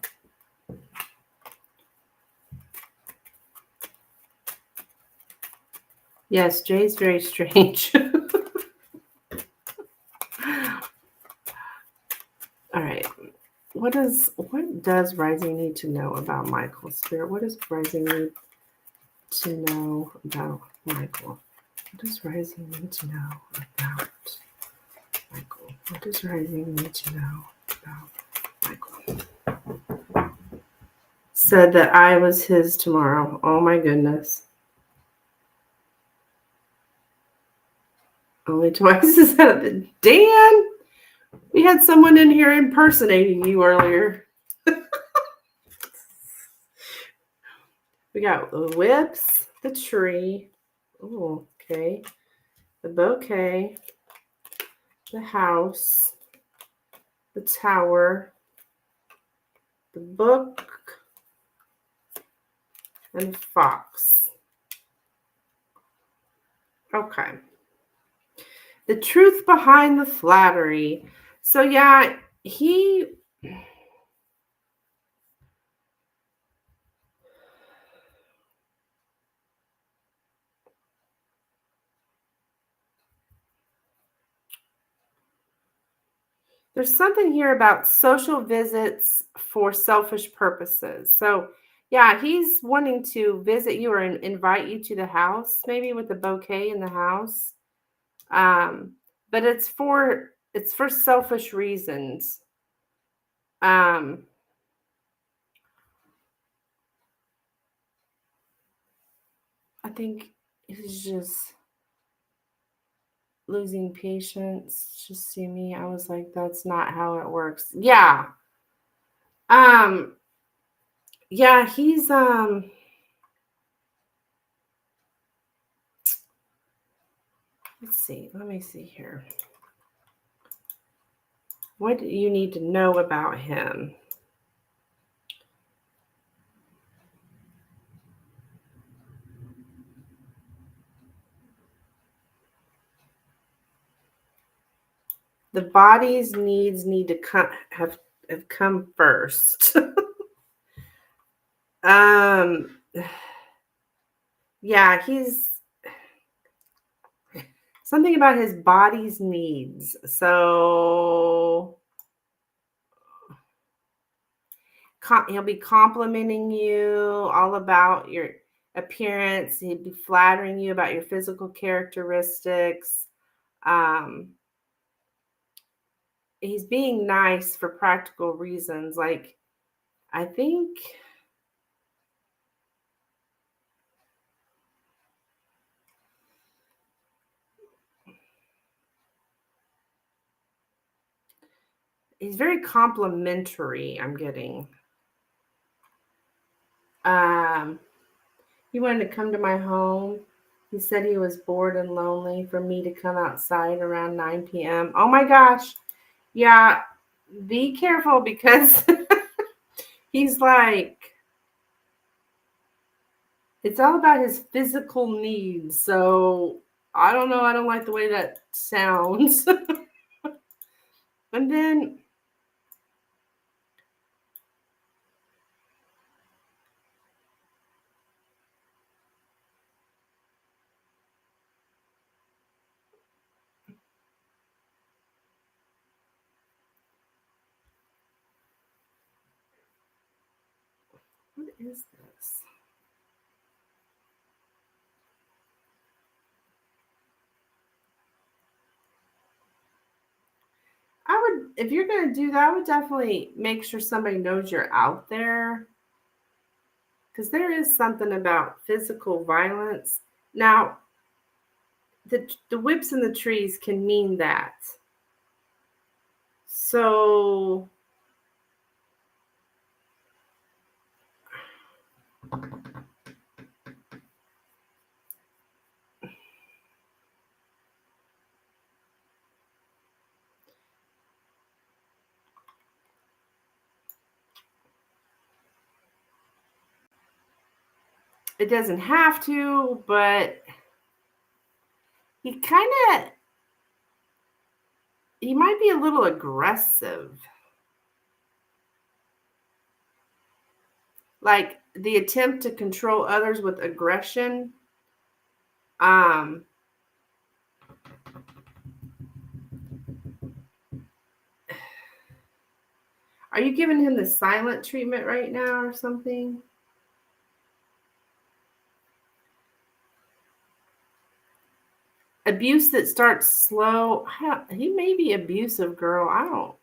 Yes, Jay's very strange. All right. What does Rising need to know about Michael? Spirit, what does Rising need to know about Michael? What does Rising need to know about Michael? What does Rising need to know about Michael? Said that I was his tomorrow. Oh my goodness. Only twice is that the Dan? We had someone in here impersonating you earlier. We got the whips, the tree. Oh, okay. The bouquet, the house, the tower, the book, and the fox. Okay. The truth behind the flattery. So yeah, there's something here about social visits for selfish purposes. So yeah, he's wanting to visit you or invite you to the house, maybe with a bouquet in the house. But it's for selfish reasons. I think he's just losing patience. Just see me. I was like, that's not how it works. Yeah. Yeah, he's let's see. Let me see here. What do you need to know about him? The body's needs need to have come first. Yeah, he's something about his body's needs. So he'll be complimenting you all about your appearance. He'd be flattering you about your physical characteristics. He's being nice for practical reasons. Like, I think he's very complimentary, I'm getting. He wanted to come to my home. He said he was bored and lonely for me to come outside around 9 p.m. Oh my gosh. Yeah, be careful because he's like, it's all about his physical needs. So I don't know. I don't like the way that sounds. And then what is this? I would, if you're going to do that, I would definitely make sure somebody knows you're out there. Because there is something about physical violence. Now, the whips in the trees can mean that. So it doesn't have to, but he might be a little aggressive. Like the attempt to control others with aggression. Are you giving him the silent treatment right now or something? Abuse that starts slow. He may be abusive, girl. I don't.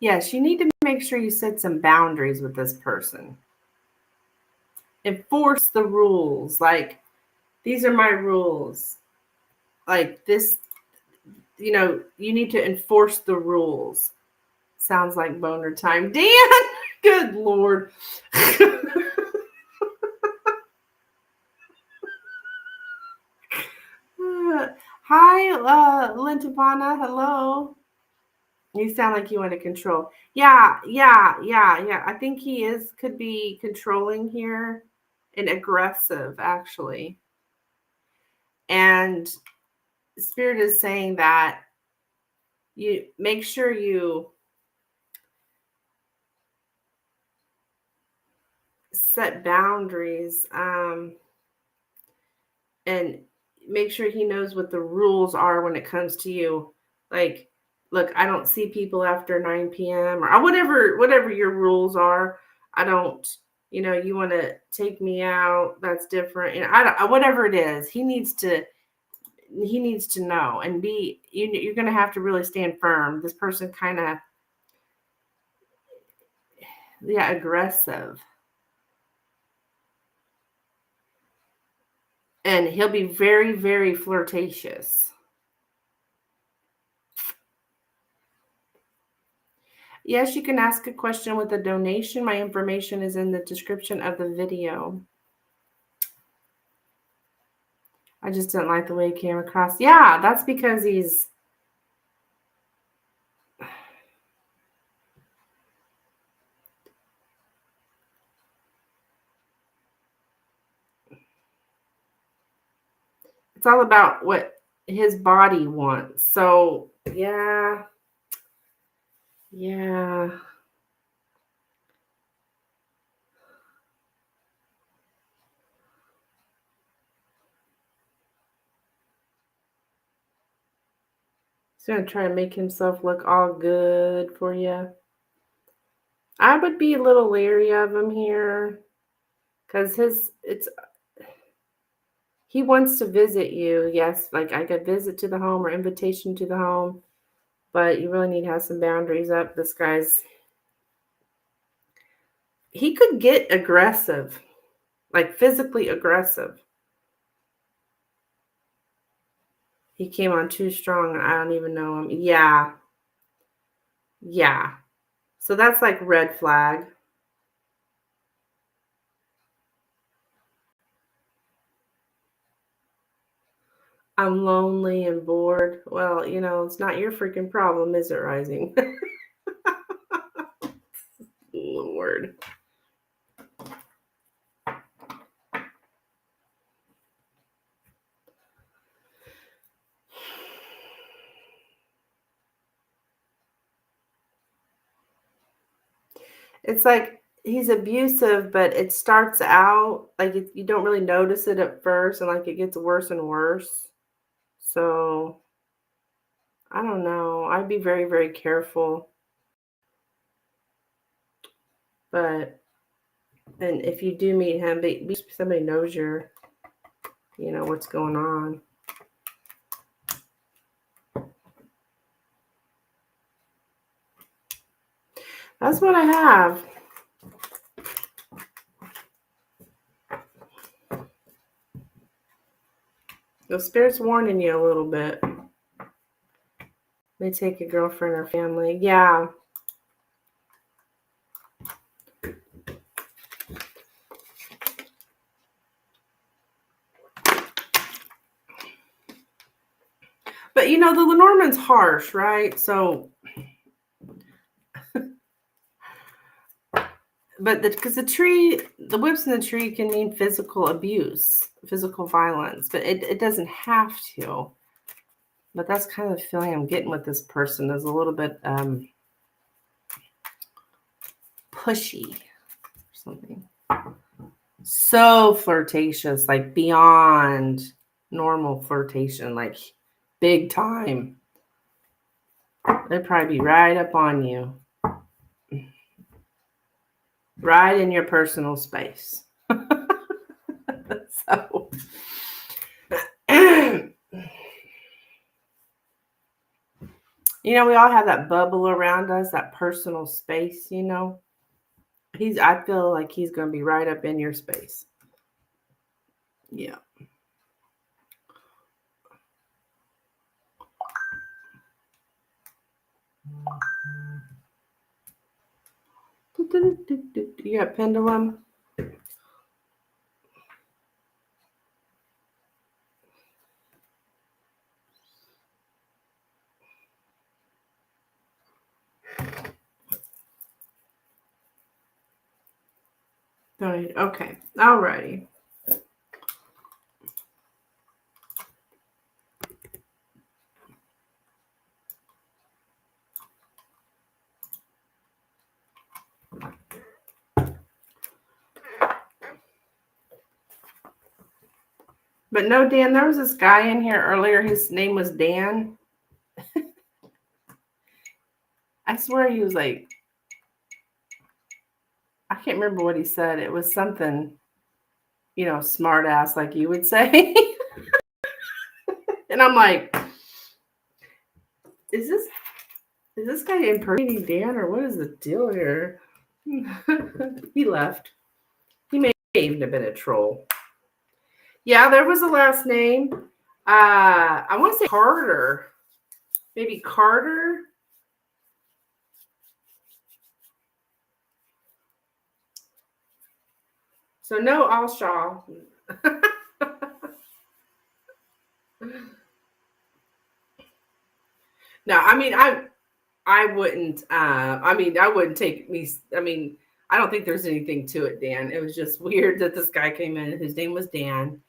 Yes, you need to make sure you set some boundaries with this person. Enforce the rules. Like, these are my rules. Like this, you need to enforce the rules. Sounds like boner time. Dan, good Lord. Hi, Lintavana. Hello. You sound like you want to control. Yeah. I think he could be controlling here and aggressive, actually. And Spirit is saying that you make sure you set boundaries, and make sure he knows what the rules are when it comes to you. Like, look, I don't see people after 9 p.m. or whatever your rules are. I don't, you want to take me out. That's different. And whatever it is, he needs to know and be, you're going to have to really stand firm. This person kind of, aggressive. And he'll be very, very flirtatious. Yes, you can ask a question with a donation. My information is in the description of the video. I just didn't like the way he came across. Yeah, that's because he's... It's all about what his body wants. So, yeah. He's going to try to make himself look all good for you. I would be a little leery of him here because he wants to visit you. Yes, like I could visit to the home or invitation to the home, but you really need to have some boundaries up. This guy's, he could get aggressive, like physically aggressive. He came on too strong. I don't even know him. Yeah. So that's like red flag. I'm lonely and bored. Well, it's not your freaking problem, is it, Rising? Lord. It's like he's abusive, but it starts out like you don't really notice it at first, and like it gets worse and worse. So I don't know. I'd be very, very careful. But and if you do meet him, be somebody knows what's going on. That's what I have. The spirit's warning you a little bit. May take a girlfriend or family. Yeah. But the Lenormand's harsh, right? So, but because the whips in the tree can mean physical abuse, physical violence, but it doesn't have to. But that's kind of the feeling I'm getting with this person is a little bit pushy or something. So flirtatious, like beyond normal flirtation, like big time. They'd probably be right up on you. Right in your personal space. So we all have that bubble around us, that personal space, I feel like he's going to be right up in your space. Yeah. You got Pendulum? Okay. All righty. But no, Dan, there was this guy in here earlier. His name was Dan. I swear he was like, I can't remember what he said. It was something, smart ass, like you would say. And I'm like, is this guy impersonating Dan or what is the deal here? He left. He may even have been a troll. Yeah, there was a last name. I want to say Carter. Maybe Carter. So no Alshaw. No, I mean I wouldn't I wouldn't take me I don't think there's anything to it, Dan. It was just weird that this guy came in. His name was Dan.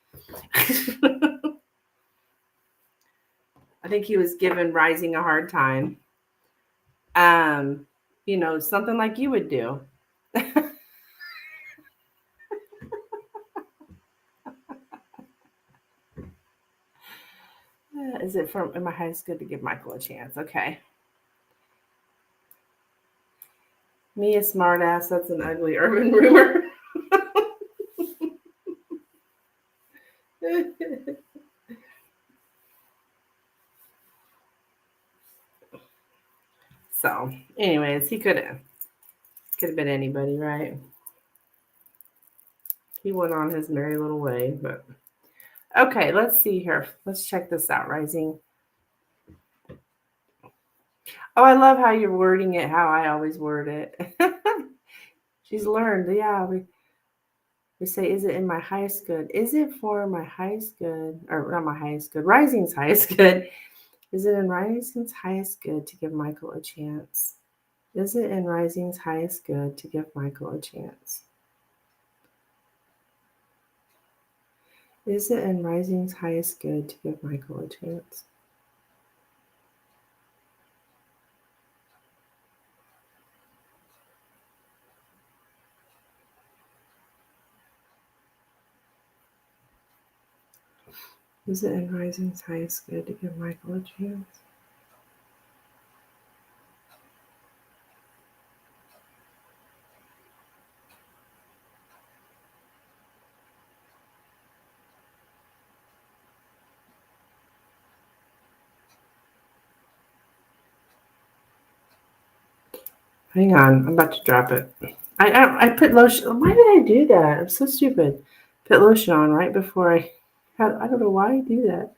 I think he was giving Rising a hard time. Something like you would do. Is it from in my highest good to give Michael a chance? Okay. Me a smartass, that's an ugly urban rumor. So, anyways, he could have been anybody, right? He went on his merry little way, but okay, let's see here. Let's check this out, Rising. Oh, I love how you're wording it, how I always word it. She's learned, yeah. We say, is it in my highest good? Is it for my highest good? Or not my highest good, Rising's highest good. Is it in Rising's highest good to give Michael a chance? Is it in Rising's highest good to give Michael a chance? Is it in Rising's highest good to give Michael a chance? Is it in Rising's highest good to give Michael a chance? Hang on, I'm about to drop it. I put lotion. Why did I do that? I'm so stupid. Put lotion on right before I don't know why I do that.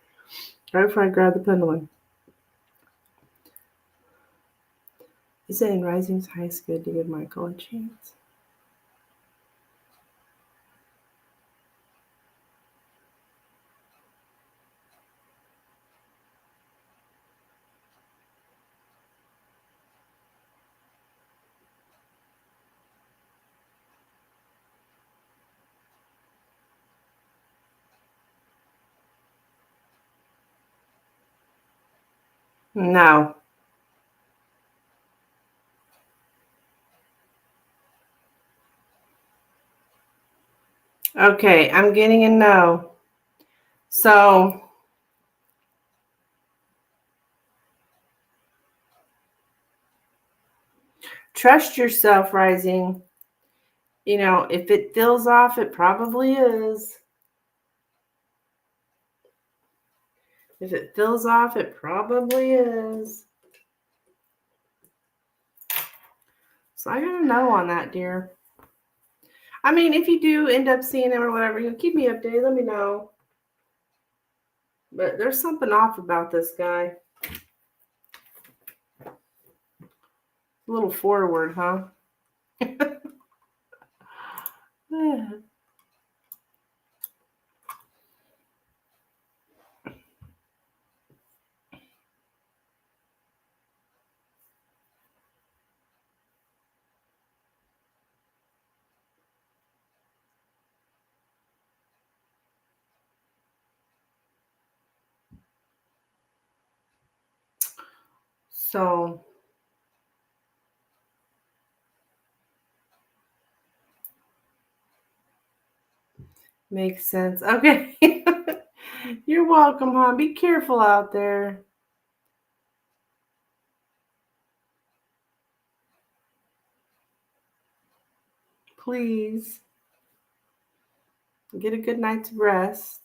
Right before I grab the pendulum. Is it in Rising's highest good to give Michael a chance? No. Okay, I'm getting a no. So trust yourself, Rising. You know, if it feels off, it probably is. If it feels off, it probably is. So I got a no on that, dear. I mean, if you do end up seeing him or whatever, you keep me updated. Let me know. But there's something off about this guy. A little forward, huh? So makes sense. Okay. You're welcome, hon. Be careful out there. Please. Get a good night's rest.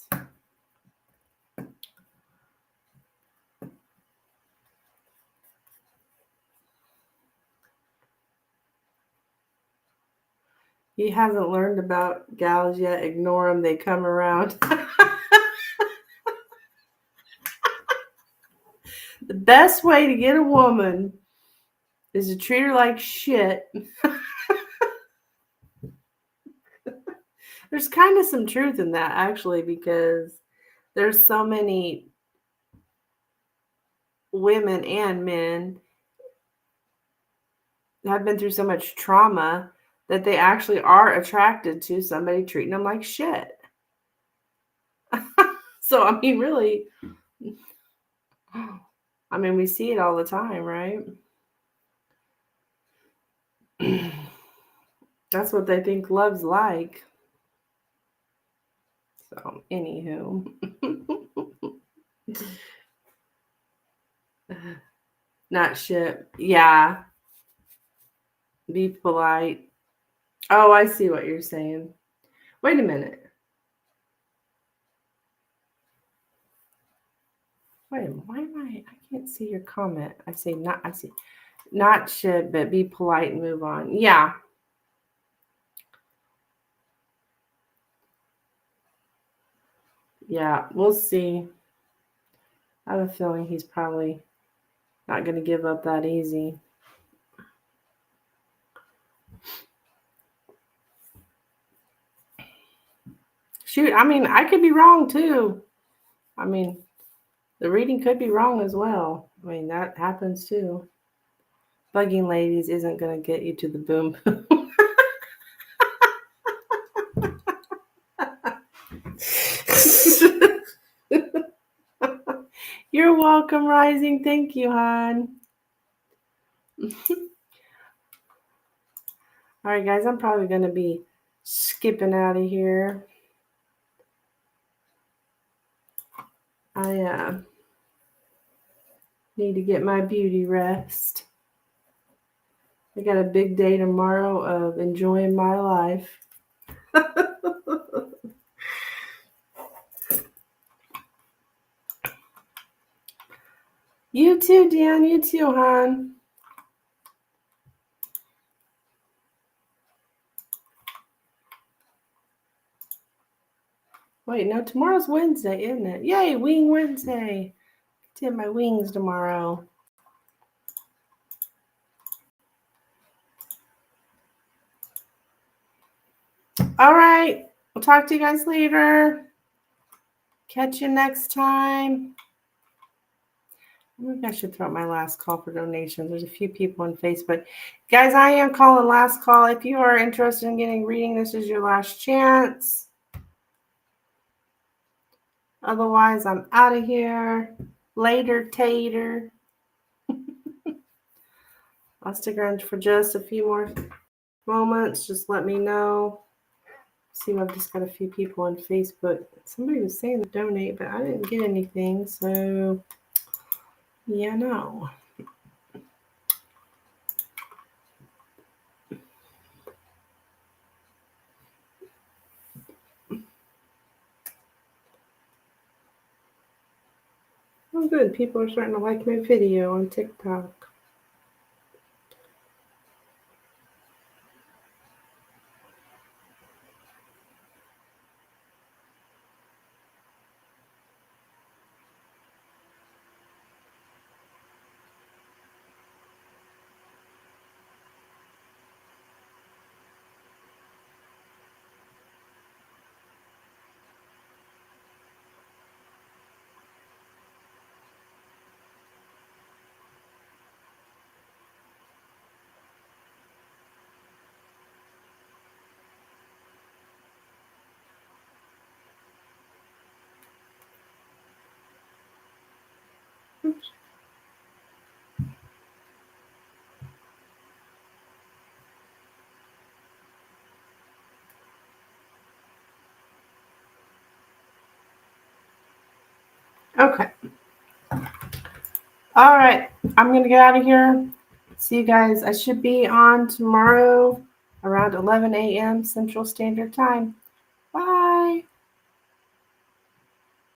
He hasn't learned about gals yet. Ignore them. They come around. The best way to get a woman is to treat her like shit. There's kind of some truth in that, actually, because there's so many women and men that have been through so much trauma that they actually are attracted to somebody treating them like shit. So, I mean, really, I mean, we see it all the time, right? That's what they think love's like. So, anywho. Not shit. Yeah. Be polite. Oh, I see what you're saying. Wait a minute. Wait, why am I can't see your comment. I see not shit, but be polite and move on. Yeah. Yeah, we'll see. I have a feeling he's probably not going to give up that easy. Shoot, I mean, I could be wrong too. I mean, the reading could be wrong as well. I mean, that happens too. Bugging ladies isn't going to get you to the boom boom. You're welcome, Rising. Thank you, hon. All right, guys, I'm probably going to be skipping out of here. I need to get my beauty rest. I got a big day tomorrow of enjoying my life. You too, Dan. You too, hon. Wait, no, tomorrow's Wednesday, isn't it? Yay, Wing Wednesday. Get my wings tomorrow. All right. We'll talk to you guys later. Catch you next time. Maybe I should throw out my last call for donations. There's a few people on Facebook. Guys, I am calling last call. If you are interested in getting reading, this is your last chance. Otherwise, I'm out of here. Later, tater. I'll stick around for just a few more moments. Just let me know. See, I've just got a few people on Facebook. Somebody was saying to donate, but I didn't get anything. So, yeah, no. Oh, good. People are starting to like my video on TikTok. Oops. Okay. All right. I'm going to get out of here. See you guys. I should be on tomorrow around 11 a.m. Central Standard Time.